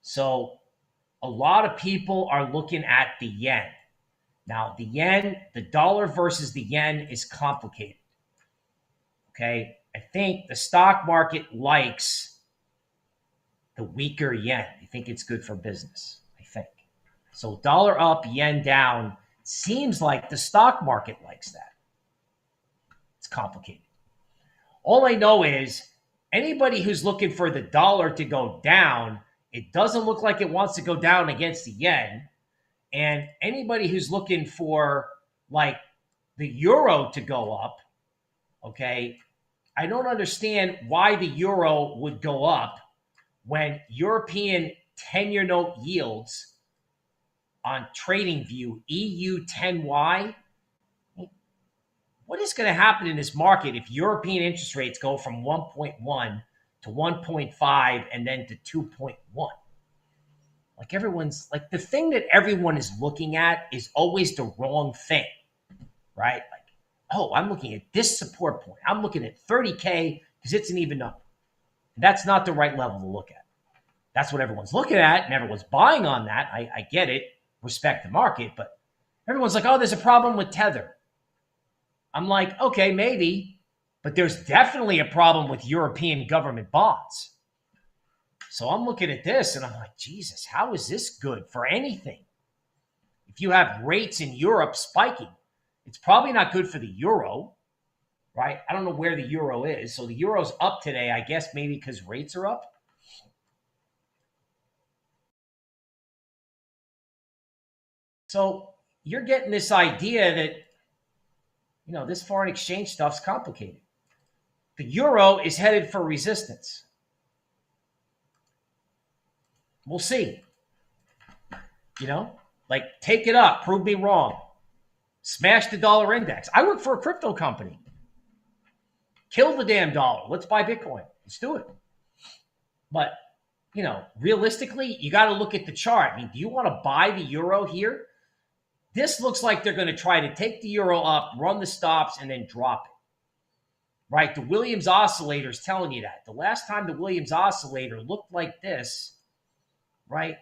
B: So a lot of people are looking at the yen. Now, the dollar versus the yen is complicated. Okay. I think the stock market likes the weaker yen. I think it's good for business, I think. So dollar up, yen down, seems like the stock market likes that. It's complicated. All I know is anybody who's looking for the dollar to go down, it doesn't look like it wants to go down against the yen. And anybody who's looking for like the euro to go up, okay, I don't understand why the euro would go up when European 10-year note yields on TradingView EU10Y. What is going to happen in this market if European interest rates go from 1.1 to 1.5 and then to 2.1? Like everyone's like the thing that everyone is looking at is always the wrong thing, right? Like, oh, I'm looking at this support point. I'm looking at 30K because it's an even number. And that's not the right level to look at. That's what everyone's looking at, and everyone's buying on that. I get it, respect the market, but everyone's like, oh, there's a problem with Tether. I'm like, okay, maybe, but there's definitely a problem with European government bonds. So I'm looking at this and I'm like, Jesus, how is this good for anything? If you have rates in Europe spiking, it's probably not good for the euro, right? I don't know where the euro is. So the euro's up today, I guess maybe because rates are up. So you're getting this idea that, you know, this foreign exchange stuff's complicated. The euro is headed for resistance. We'll see. You know, like take it up, prove me wrong. Smash the dollar index. I work for a crypto company. Kill the damn dollar. Let's buy Bitcoin. Let's do it. But, you know, realistically, you got to look at the chart. I mean, do you want to buy the euro here? This looks like they're going to try to take the euro up, run the stops, and then drop it. Right? The Williams oscillator is telling you that. The last time the Williams oscillator looked like this, right,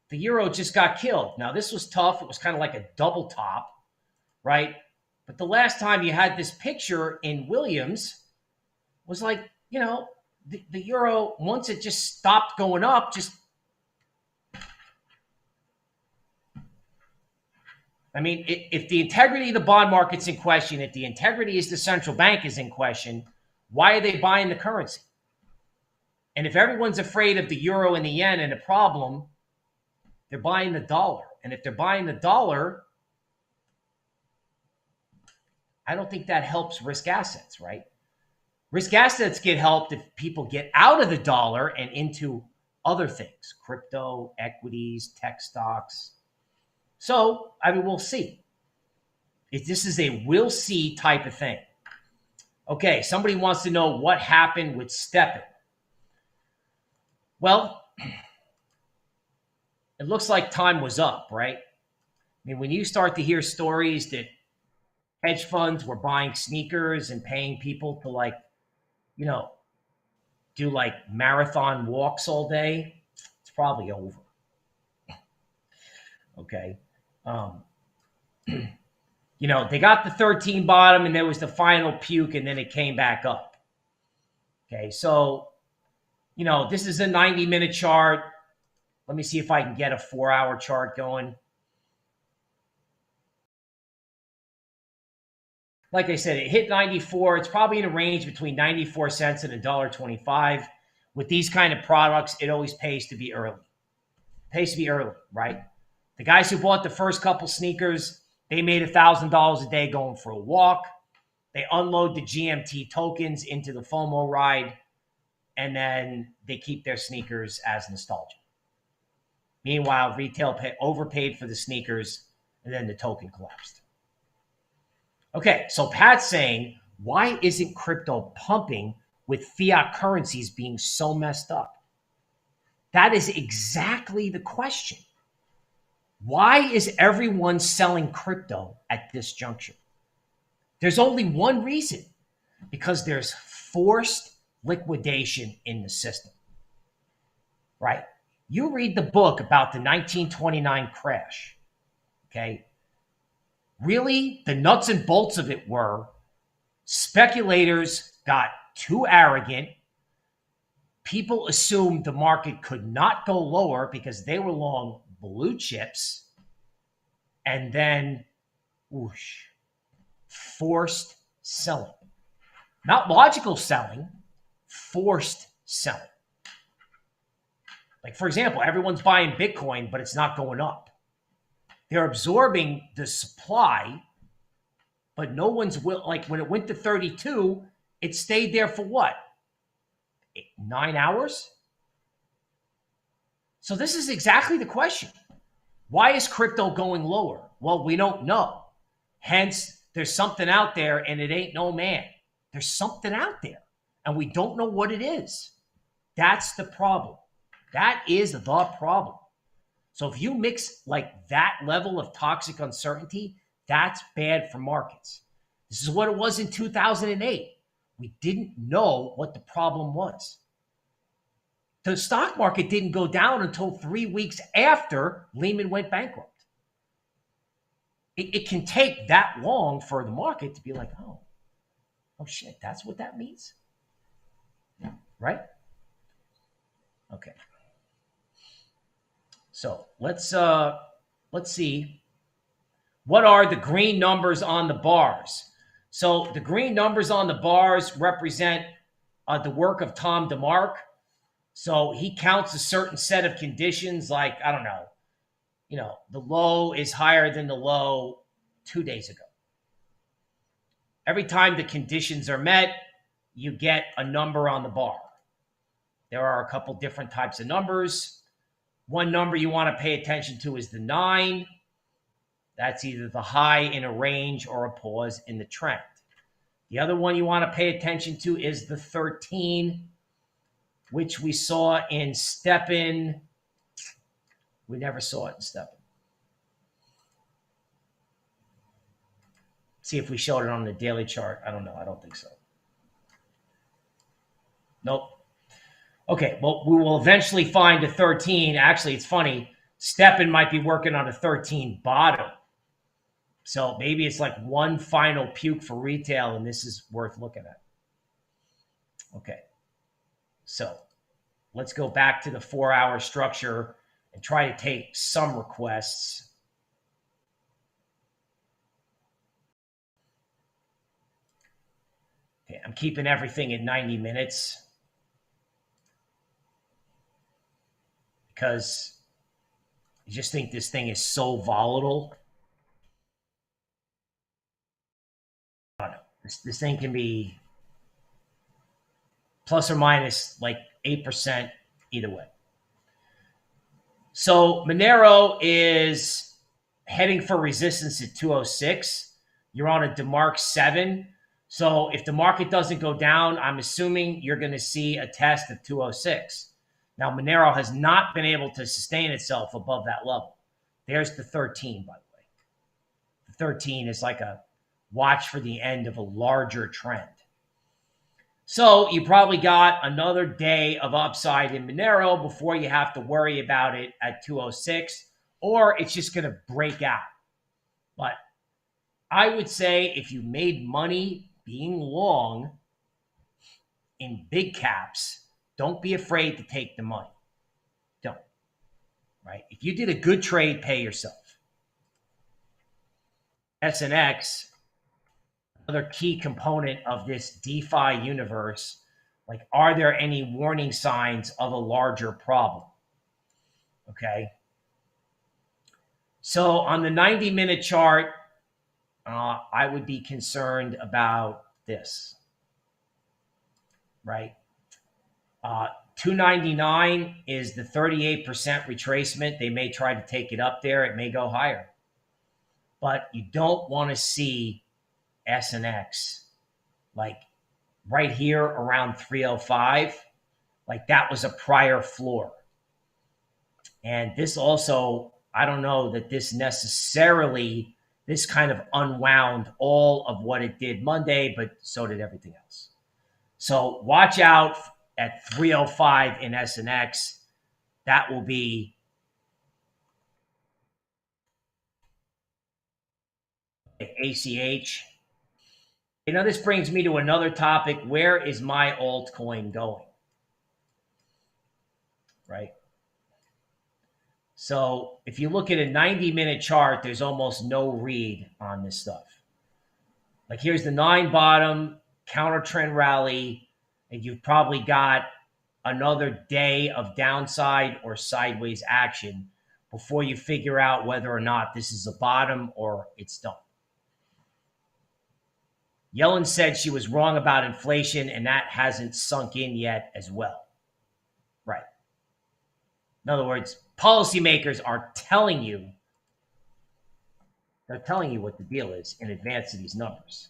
B: the euro just got killed. Now, this was tough. It was kind of like a double top, right? But the last time you had this picture in Williams was like, you know, the euro, once it just stopped going up, just, I mean, if the integrity of the bond market's in question, if the integrity of the central bank is in question, why are they buying the currency? And if everyone's afraid of the euro and the yen and the problem, they're buying the dollar. And if they're buying the dollar, I don't think that helps risk assets, right? Risk assets get helped if people get out of the dollar and into other things, crypto, equities, tech stocks. So, I mean, we'll see. If this is a we'll see type of thing. Okay, somebody wants to know what happened with Steppen. Well, it looks like time was up, right? I mean, when you start to hear stories that hedge funds were buying sneakers and paying people to, like, you know, do like marathon walks all day, it's probably over. Okay. You know, they got the 13 bottom and there was the final puke and then it came back up. Okay. So, you know, this is a 90-minute chart. Let me see if I can get a 4-hour chart going. Like I said, it hit 94. It's probably in a range between 94 cents and $1.25. With these kind of products, it always pays to be early. It pays to be early, right? The guys who bought the first couple sneakers, they made $1,000 a day going for a walk. They unload the GMT tokens into the FOMO ride, and then they keep their sneakers as nostalgia. Meanwhile, retail overpaid for the sneakers, and then the token collapsed. Okay, so Pat's saying, why isn't crypto pumping with fiat currencies being so messed up? That is exactly the question. Why is everyone selling crypto at this juncture? There's only one reason, because there's forced liquidation in the system, right? You read the book about the 1929 crash, okay? Really, the nuts and bolts of it were speculators got too arrogant. People assumed the market could not go lower because they were long blue chips. And then, whoosh, forced selling. Not logical selling, forced selling. Like, for example, everyone's buying Bitcoin, but it's not going up. They're absorbing the supply, but no one's like when it went to 32, it stayed there for what? 9 hours? So this is exactly the question. Why is crypto going lower? Well, we don't know. Hence, there's something out there and it ain't no man. There's something out there and we don't know what it is. That's the problem. That is the problem. So if you mix like that level of toxic uncertainty, that's bad for markets. This is what it was in 2008. We didn't know what the problem was. The stock market didn't go down until 3 weeks after Lehman went bankrupt. It can take that long for the market to be like, oh shit, that's what that means? Right? Okay. So let's see. What are the green numbers on the bars? So the green numbers on the bars represent the work of Tom DeMark. So he counts a certain set of conditions, like, I don't know, the low is higher than the low 2 days ago. Every time the conditions are met, you get a number on the bar. There are a couple different types of numbers. One number you want to pay attention to is the 9. That's either the high in a range or a pause in the trend. The other one you want to pay attention to is the 13, which we saw in Steppen. We never saw it in Steppen. See if we showed it on the daily chart. I don't know. I don't think so. Nope. Okay, well, we will eventually find a 13. Actually, it's funny. Steppen might be working on a 13 bottom. So maybe it's like one final puke for retail, and this is worth looking at. Okay. So let's go back to the 4-hour structure and try to take some requests. Okay, I'm keeping everything at 90 minutes because I just think this thing is so volatile. I don't know. This thing can be plus or minus like 8% either way. So Monero is heading for resistance at 206. You're on a DeMark 7. So if the market doesn't go down, I'm assuming you're going to see a test of 206. Now, Monero has not been able to sustain itself above that level. There's the 13, by the way. The 13 is like a watch for the end of a larger trend. So you probably got another day of upside in Monero before you have to worry about it at 206, or it's just going to break out. But I would say if you made money being long in big caps, don't be afraid to take the money. Don't. Right? If you did a good trade, pay yourself. SNX, another key component of this DeFi universe, like, are there any warning signs of a larger problem? Okay. So on the 90-minute chart, I would be concerned about this, right? 299 is the 38% retracement. They may try to take it up there. It may go higher. But you don't want to see SNX like right here around 305. Like that was a prior floor. And this also, I don't know that this necessarily, this kind of unwound all of what it did Monday, but so did everything else. So watch out at 305 in SNX. That will be ACH. You know, this brings me to another topic. Where is my altcoin going? Right? So if you look at a 90-minute chart, there's almost no read on this stuff. Like here's the 9 bottom, counter trend rally, and you've probably got another day of downside or sideways action before you figure out whether or not this is a bottom or it's done. Yellen said she was wrong about inflation, and that hasn't sunk in yet as well. Right. In other words, policymakers are telling you, they're telling you what the deal is in advance of these numbers.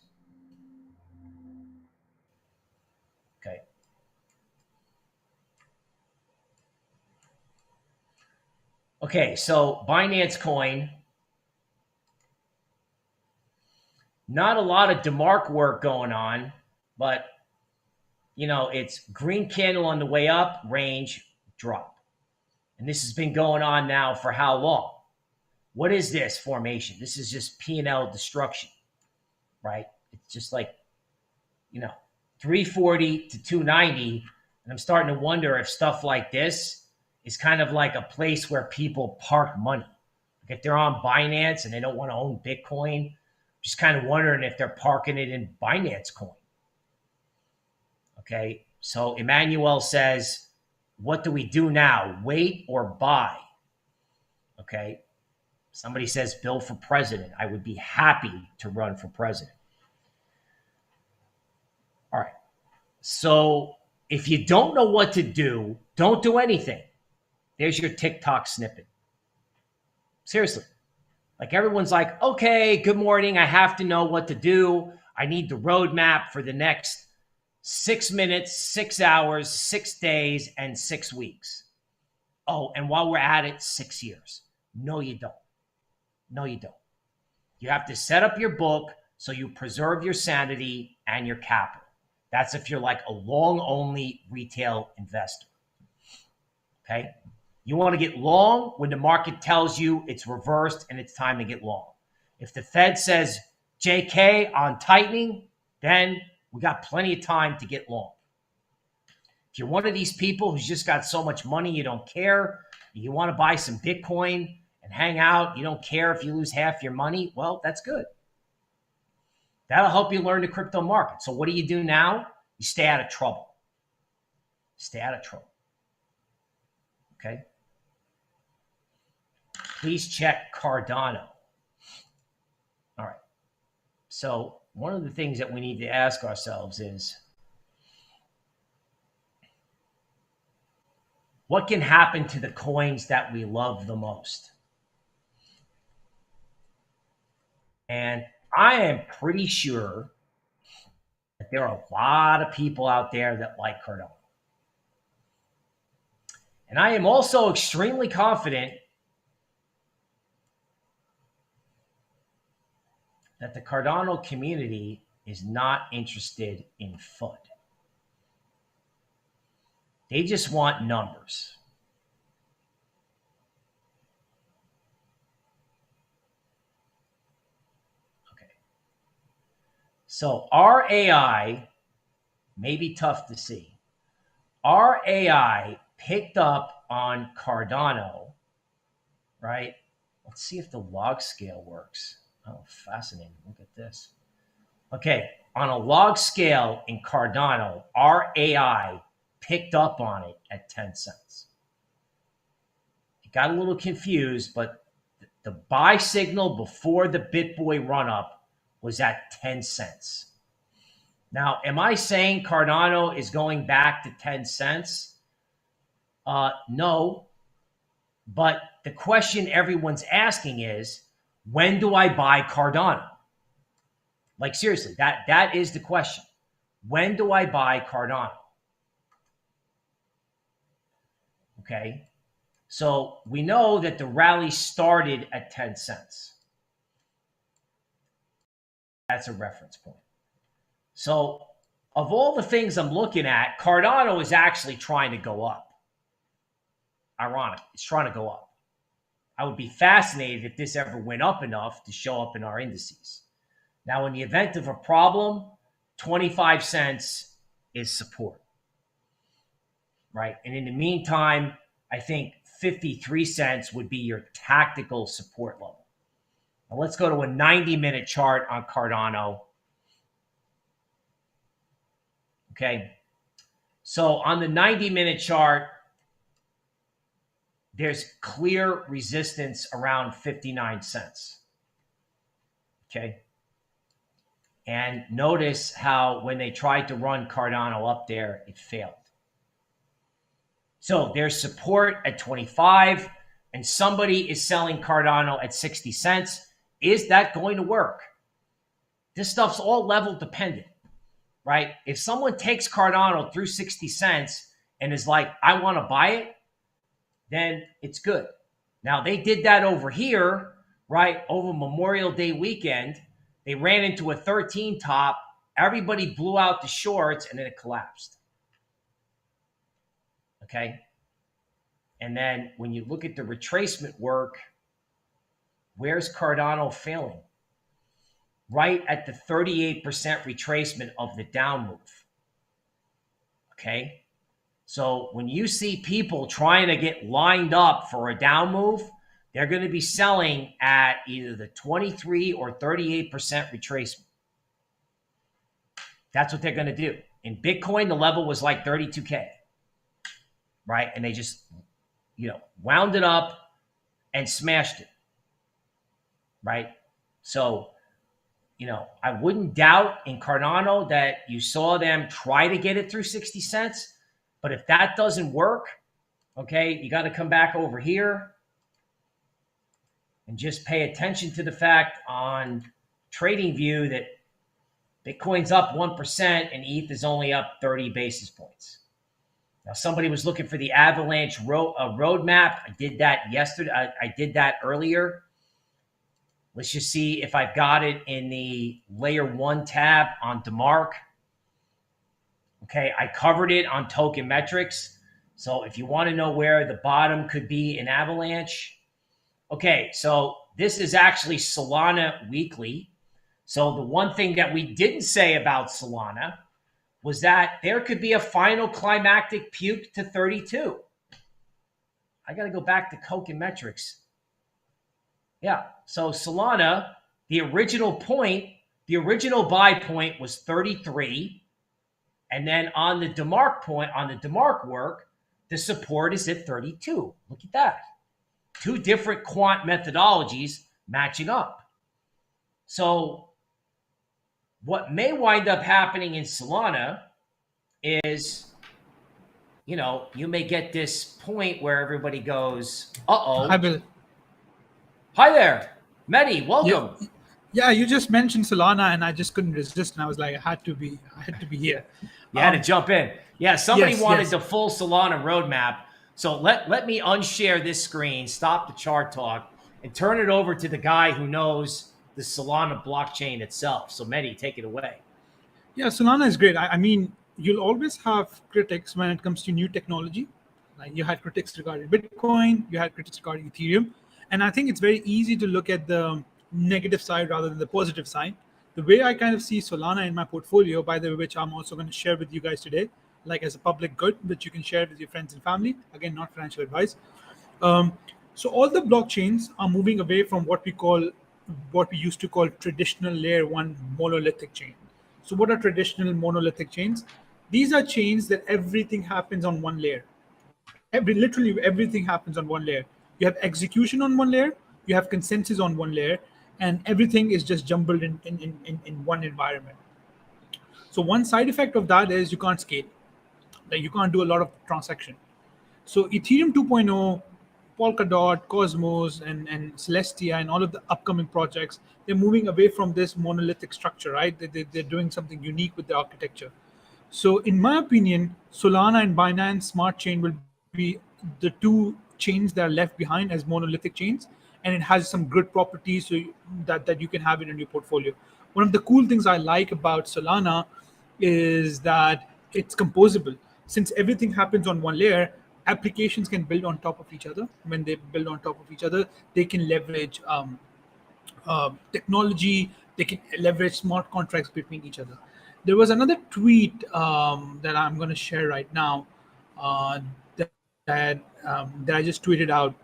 B: Okay. Okay, so Binance Coin, not a lot of DeMark work going on, but it's green candle on the way up, range, drop. And this has been going on now for how long? What is this formation? This is just P&L destruction, right? It's just like, 340 to 290. And I'm starting to wonder if stuff like this is kind of like a place where people park money. Like if they're on Binance and they don't want to own Bitcoin, just kind of wondering if they're parking it in Binance Coin. Okay, so Emmanuel says, what do we do now? Wait or buy? Okay, somebody says Bill for president. I would be happy to run for president. All right, so if you don't know what to do, don't do anything. There's your TikTok snippet. Seriously. Like everyone's like, okay, good morning. I have to know what to do. I need the roadmap for the next 6 minutes, 6 hours, 6 days, and 6 weeks. Oh, and while we're at it, 6 years. No, you don't. No, you don't. You have to set up your book so you preserve your sanity and your capital. That's if you're like a long-only retail investor. Okay? You want to get long when the market tells you it's reversed and it's time to get long. If the Fed says JK on tightening, then we got plenty of time to get long. If you're one of these people who's just got so much money you don't care, you want to buy some Bitcoin and hang out, you don't care if you lose half your money, well, that's good. That'll help you learn the crypto market. So what do you do now? You stay out of trouble. Stay out of trouble. Okay? Please check Cardano. All right. So one of the things that we need to ask ourselves is, what can happen to the coins that we love the most? And I am pretty sure that there are a lot of people out there that like Cardano. And I am also extremely confident that the Cardano community is not interested in FUD. They just want numbers. Okay. So our AI may be tough to see. Our AI picked up on Cardano, right? Let's see if the log scale works. Oh, fascinating. Look at this. Okay, on a log scale in Cardano, our AI picked up on it at 10 cents. It got a little confused, but the buy signal before the BitBoy run-up was at 10 cents. Now, am I saying Cardano is going back to 10 cents? No. But the question everyone's asking is, when do I buy Cardano? Like seriously, that is the question. When do I buy Cardano? Okay. So we know that the rally started at 10 cents. That's a reference point. So of all the things I'm looking at, Cardano is actually trying to go up. Ironic. It's trying to go up. I would be fascinated if this ever went up enough to show up in our indices. Now, in the event of a problem, 25 cents is support, right? And in the meantime, I think 53 cents would be your tactical support level. Now, let's go to a 90-minute chart on Cardano. Okay. So on the 90-minute chart, there's clear resistance around 59 cents. Okay. And notice how when they tried to run Cardano up there, it failed. So there's support at 25, and somebody is selling Cardano at 60 cents. Is that going to work? This stuff's all level dependent, right? If someone takes Cardano through 60 cents and is like, I want to buy it, then it's good. Now, they did that over here, right? Over Memorial Day weekend. They ran into a 13 top. Everybody blew out the shorts, and then it collapsed. Okay? And then when you look at the retracement work, where's Cardano failing? Right at the 38% retracement of the down move. Okay? So when you see people trying to get lined up for a down move, they're going to be selling at either the 23 or 38% retracement. That's what they're going to do. In Bitcoin, the level was like 32K, right? And they just, wound it up and smashed it, right? So, I wouldn't doubt in Cardano that you saw them try to get it through 60 cents. But if that doesn't work, okay, you got to come back over here and just pay attention to the fact on TradingView that Bitcoin's up 1% and ETH is only up 30 basis points. Now, somebody was looking for the Avalanche roadmap. I did that yesterday. I did that earlier. Let's just see if I've got it in the layer 1 tab on DeMark. Okay, I covered it on Token Metrics. So if you want to know where the bottom could be in Avalanche. Okay, so this is actually Solana weekly. So the one thing that we didn't say about Solana was that there could be a final climactic puke to 32. I got to go back to Token Metrics. Yeah, so Solana, the original buy point was 33. And then on the DeMark work, the support is at 32. Look at that. Two different quant methodologies matching up. So what may wind up happening in Solana is, you may get this point where everybody goes, uh-oh.
C: Hi, Bill.
B: Hi there. Mehdi, welcome.
C: Yeah, you just mentioned Solana, and I just couldn't resist, and I was like, I had to be here.
B: You had to jump in. Yeah, somebody wanted
C: yes.
B: the full Solana roadmap. So let me unshare this screen, stop the chart talk, and turn it over to the guy who knows the Solana blockchain itself. So Mehdi, take it away.
C: Yeah, Solana is great. I mean, you'll always have critics when it comes to new technology. Like you had critics regarding Bitcoin, you had critics regarding Ethereum. And I think it's very easy to look at the negative side rather than the positive side. The way I kind of see Solana in my portfolio, by the way, which I'm also going to share with you guys today, like as a public good, which you can share with your friends and family. Again, not financial advice. So all the blockchains are moving away from what we used to call traditional layer 1 monolithic chain. So what are traditional monolithic chains? These are chains that everything happens on one layer. Literally everything happens on one layer. You have execution on one layer, you have consensus on one layer, and everything is just jumbled in one environment. So one side effect of that is you can't scale. Like you can't do a lot of transaction. So Ethereum 2.0, Polkadot, Cosmos, and Celestia, and all of the upcoming projects, they're moving away from this monolithic structure, right? They're doing something unique with the architecture. So in my opinion, Solana and Binance Smart Chain will be the two chains that are left behind as monolithic chains, and it has some good properties so that you can have it in your portfolio. One of the cool things I like about Solana is that it's composable. Since everything happens on one layer, applications can build on top of each other. When they build on top of each other, they can leverage technology, they can leverage smart contracts between each other. There was another tweet that I'm going to share right now that I just tweeted out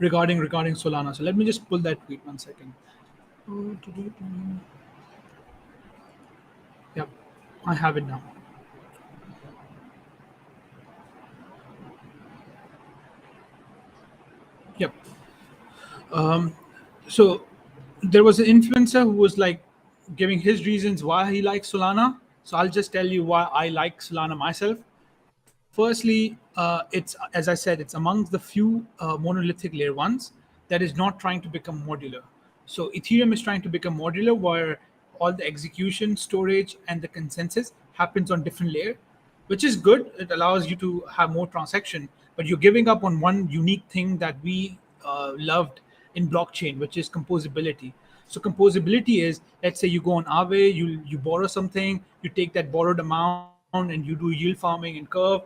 C: regarding Solana. So let me just pull that tweet 1 second. Yep, I have it now. So there was an influencer who was like giving his reasons why he likes Solana. So I'll just tell you why I like Solana myself. Firstly, it's, as I said, it's amongst the few monolithic layer ones that is not trying to become modular. So Ethereum is trying to become modular, where all the execution, storage, and the consensus happens on different layer, which is good. It allows you to have more transaction, but you're giving up on one unique thing that we loved in blockchain, which is composability. So composability is, let's say you go on Aave, you borrow something, you take that borrowed amount and you do yield farming in Curve,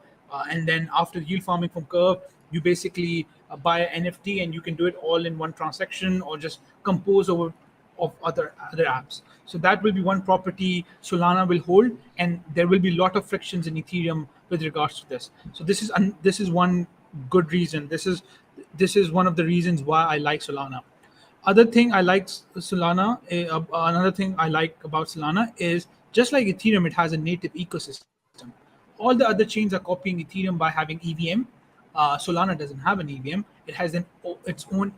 C: and then after yield farming from Curve, you basically buy an NFT and you can do it all in one transaction, or just compose over of other apps. So that will be one property Solana will hold, and there will be a lot of frictions in Ethereum with regards to this. So this is one good reason. This is one of the reasons why I like Solana. Other thing I like Solana, another thing I like about Solana is, just like Ethereum, it has a native ecosystem. All the other chains are copying Ethereum by having EVM. Solana doesn't have an EVM. It has its own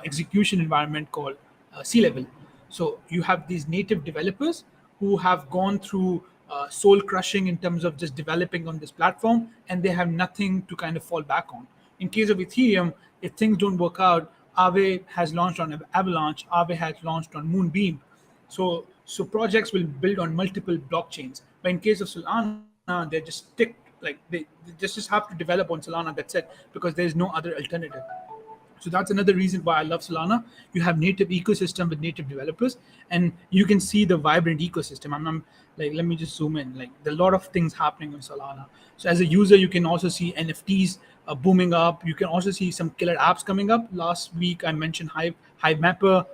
C: execution environment called C-level. So you have these native developers who have gone through soul crushing in terms of just developing on this platform, and they have nothing to kind of fall back on. In case of Ethereum, if things don't work out, Aave has launched on Avalanche, Aave has launched on Moonbeam. So projects will build on multiple blockchains. But in case of Solana, they just stick, like they just have to develop on Solana. That's it, because there is no other alternative. So that's another reason why I love Solana. You have native ecosystem with native developers, and you can see the vibrant ecosystem. I'm like, let me just zoom in. Like, there are a lot of things happening on Solana. So as a user, you can also see NFTs booming up. You can also see some killer apps coming up. Last week I mentioned Hive Mapper.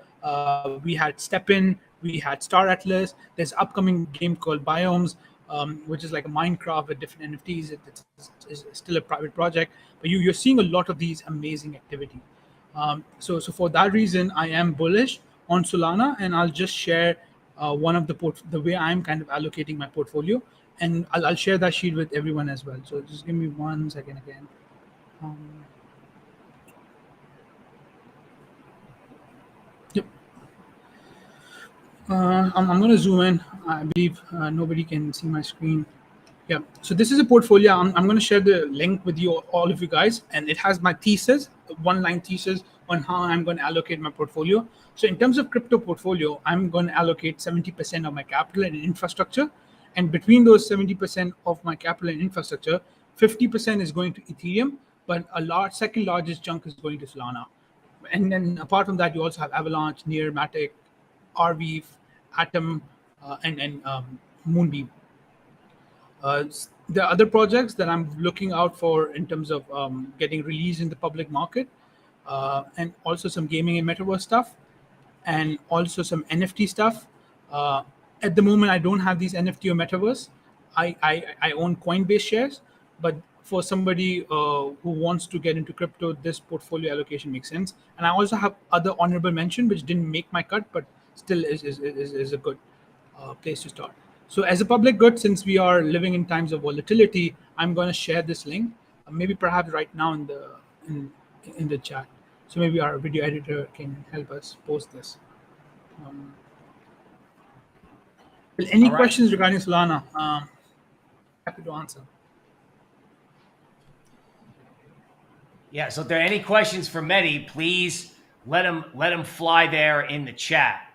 C: We had StepIn. We had Star Atlas. There's upcoming game called Biomes, which is like a Minecraft with different NFTs. It's still a private project, but you're seeing a lot of these amazing activity. So for that reason, I am bullish on Solana, and I'll just share one of the way I'm kind of allocating my portfolio, and I'll share that sheet with everyone as well. So just give me 1 second again. Um, yep. I'm going to zoom in. I believe nobody can see my screen. Yeah. So this is a portfolio. I'm going to share the link with you, all of you guys, and it has my thesis, one-line thesis on how I'm going to allocate my portfolio. So in terms of crypto portfolio, I'm going to allocate 70% of my capital and infrastructure, and between those 70% of my capital and infrastructure, 50% is going to Ethereum, but second largest chunk is going to Solana. And then apart from that, you also have Avalanche, Near, Matic, Arweave, Atom, and Moonbeam. There are other projects that I'm looking out for in terms of getting released in the public market, and also some gaming and metaverse stuff, and also some NFT stuff. At the moment, I don't have these NFT or metaverse. I own Coinbase shares, but for somebody who wants to get into crypto, this portfolio allocation makes sense. And I also have other honorable mention which didn't make my cut, but still is a good place to start. So as a public good, since we are living in times of volatility, I'm going to share this link, maybe perhaps right now in the chat. So maybe our video editor can help us post this. Well, any
B: All right.
C: questions regarding Solana? Happy to answer.
B: Yeah. So if there are any questions for Mehdi, please let him fly there in the chat.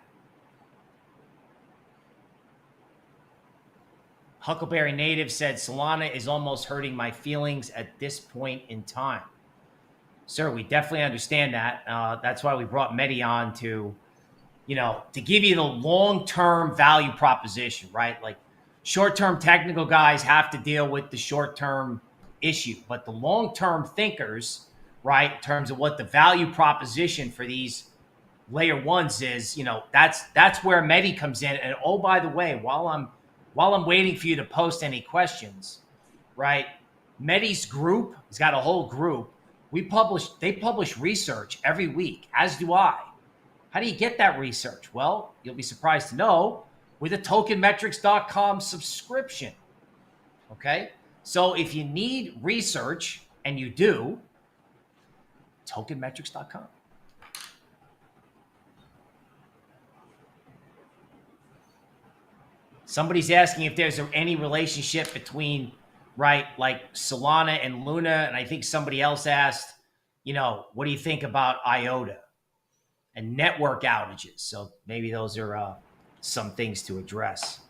B: Huckleberry Native said Solana is almost hurting my feelings at this point in time. Sir, we definitely understand that. That's why we brought Mehdi on to give you the long-term value proposition, right? Like, short-term technical guys have to deal with the short-term issue, but the long-term thinkers, right, in terms of what the value proposition for these layer ones is, that's where Mehdi comes in. And oh, by the way, while I'm waiting for you to post any questions, right? Mehdi's group, he's got a whole group. They publish research every week, as do I. How do you get that research? Well, you'll be surprised to know, with a tokenmetrics.com subscription. Okay? So if you need research, and you do, tokenmetrics.com. Somebody's asking if there's any relationship between, right, like Solana and Luna. And I think somebody else asked, what do you think about IOTA and network outages? So maybe those are some things to address.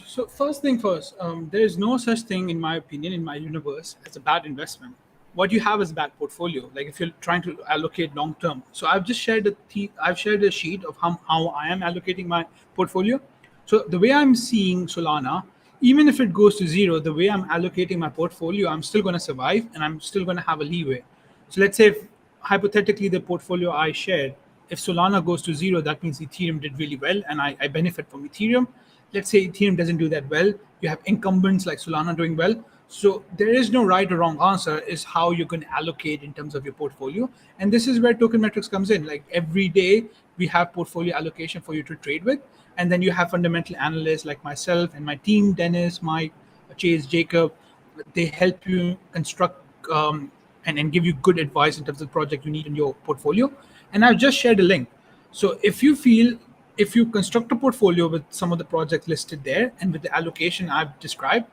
C: So first thing first, there is no such thing, in my opinion, in my universe, as a bad investment. What you have is a bad portfolio. Like if you're trying to allocate long term. So I've just shared a sheet of how I am allocating my portfolio. So the way I'm seeing Solana, even if it goes to zero, the way I'm allocating my portfolio, I'm still going to survive and I'm still going to have a leeway. So let's say if hypothetically the portfolio I shared, if Solana goes to zero, that means Ethereum did really well and I benefit from Ethereum. Let's say Ethereum doesn't do that well. You have incumbents like Solana doing well. So there is no right or wrong answer, is how you're going to allocate in terms of your portfolio. And this is where Token Metrics comes in. Like every day we have portfolio allocation for you to trade with. And then you have fundamental analysts like myself and my team, Dennis, Mike, Chase, Jacob. They help you construct and give you good advice in terms of the project you need in your portfolio. And I've just shared a link. So if you construct a portfolio with some of the projects listed there and with the allocation I've described,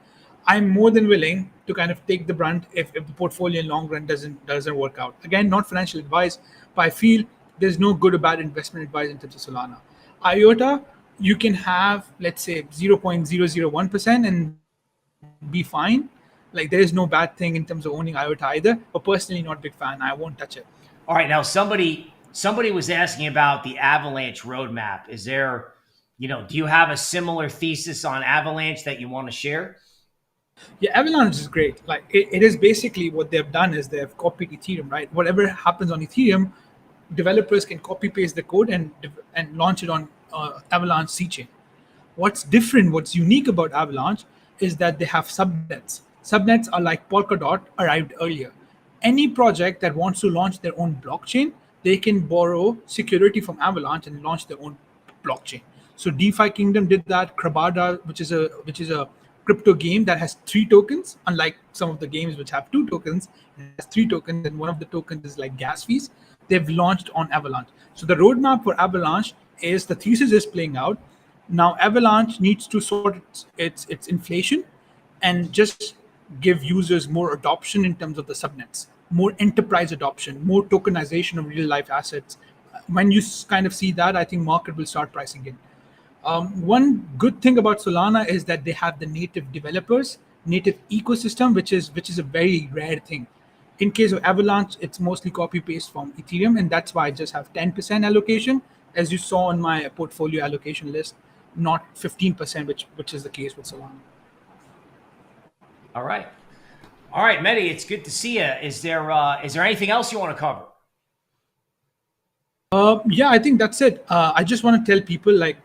C: I'm more than willing to kind of take the brunt if the portfolio in long run doesn't work out. Again, not financial advice, but I feel there's no good or bad investment advice in terms of Solana. IOTA, you can have, let's say, 0.001% and be fine. Like there is no bad thing in terms of owning IOTA either, but personally not a big fan. I won't touch it.
B: All right. Now somebody was asking about the Avalanche roadmap. Is there, do you have a similar thesis on Avalanche that you want to share?
C: Yeah, Avalanche is great. Like it is basically what they've done is they've copied Ethereum, right? Whatever happens on Ethereum, developers can copy paste the code and launch it on Avalanche C chain. What's different, what's unique about Avalanche is that they have subnets. Subnets are like Polkadot arrived earlier. Any project that wants to launch their own blockchain, they can borrow security from Avalanche and launch their own blockchain. So DeFi Kingdom did that. Krabada, which is a crypto game that has 3 tokens, unlike some of the games which have 2 tokens, it has 3 tokens, and one of the tokens is like gas fees. They've launched on Avalanche. So the roadmap for Avalanche is, the thesis is playing out. Now Avalanche needs to sort its inflation and just give users more adoption in terms of the subnets, more enterprise adoption, more tokenization of real life assets. When you kind of see that, I think market will start pricing in. One good thing about Solana is that they have the native developers, native ecosystem, which is a very rare thing. In case of Avalanche, it's mostly copy paste from Ethereum, and that's why I just have 10% allocation, as you saw on my portfolio allocation list, not 15%, which is the case with Solana.
B: All right, Mehdi, it's good to see you. Is there anything else you want to cover?
C: Yeah, I think that's it. I just want to tell people, like,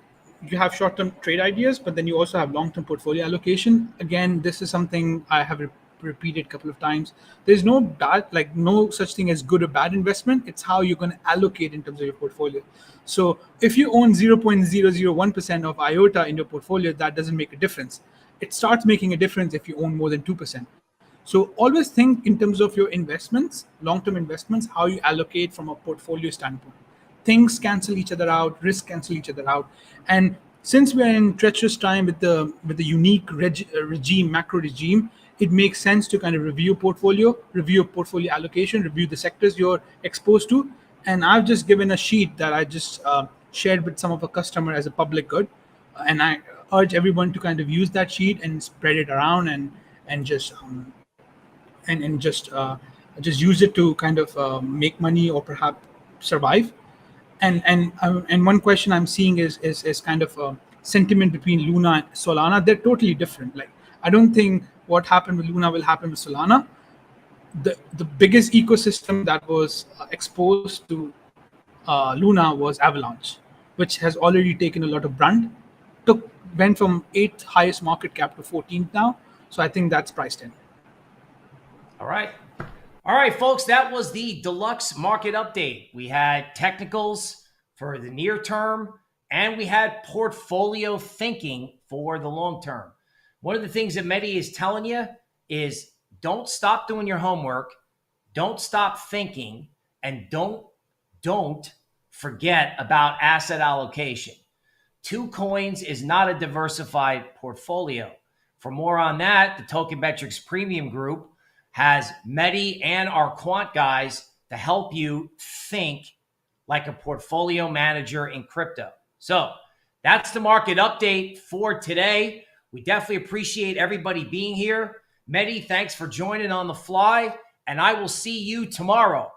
C: you have short-term trade ideas, but then you also have long-term portfolio allocation. Again, this is something I have repeated a couple of times. There's no such thing as good or bad investment. It's how you're going to allocate in terms of your portfolio. So if you own 0.001% of IOTA in your portfolio, that doesn't make a difference. It starts making a difference if you own more than 2%. So always think in terms of your investments, long-term investments, how you allocate from a portfolio standpoint. Things cancel each other out, risks cancel each other out. And since we're in treacherous time with the unique macro regime, it makes sense to kind of review portfolio allocation, review the sectors you're exposed to. And I've just given a sheet that I just shared with some of a customer as a public good. And I urge everyone to kind of use that sheet and spread it around and just use it to kind of make money or perhaps survive. And one question I'm seeing is kind of sentiment between Luna and Solana. They're totally different. Like, I don't think what happened with Luna will happen with Solana. The biggest ecosystem that was exposed to Luna was Avalanche, which has already taken a lot of brunt. Went from 8th highest market cap to 14th now. So I think that's priced in.
B: All right, folks, that was the deluxe market update. We had technicals for the near term, and we had portfolio thinking for the long term. One of the things that Mehdi is telling you is don't stop doing your homework, don't stop thinking, and don't forget about asset allocation. 2 coins is not a diversified portfolio. For more on that, the Token Metrics Premium Group has Medi and our quant guys to help you think like a portfolio manager in crypto. So that's the market update for today. We definitely appreciate everybody being here. Medi, thanks for joining on the fly, and I will see you tomorrow.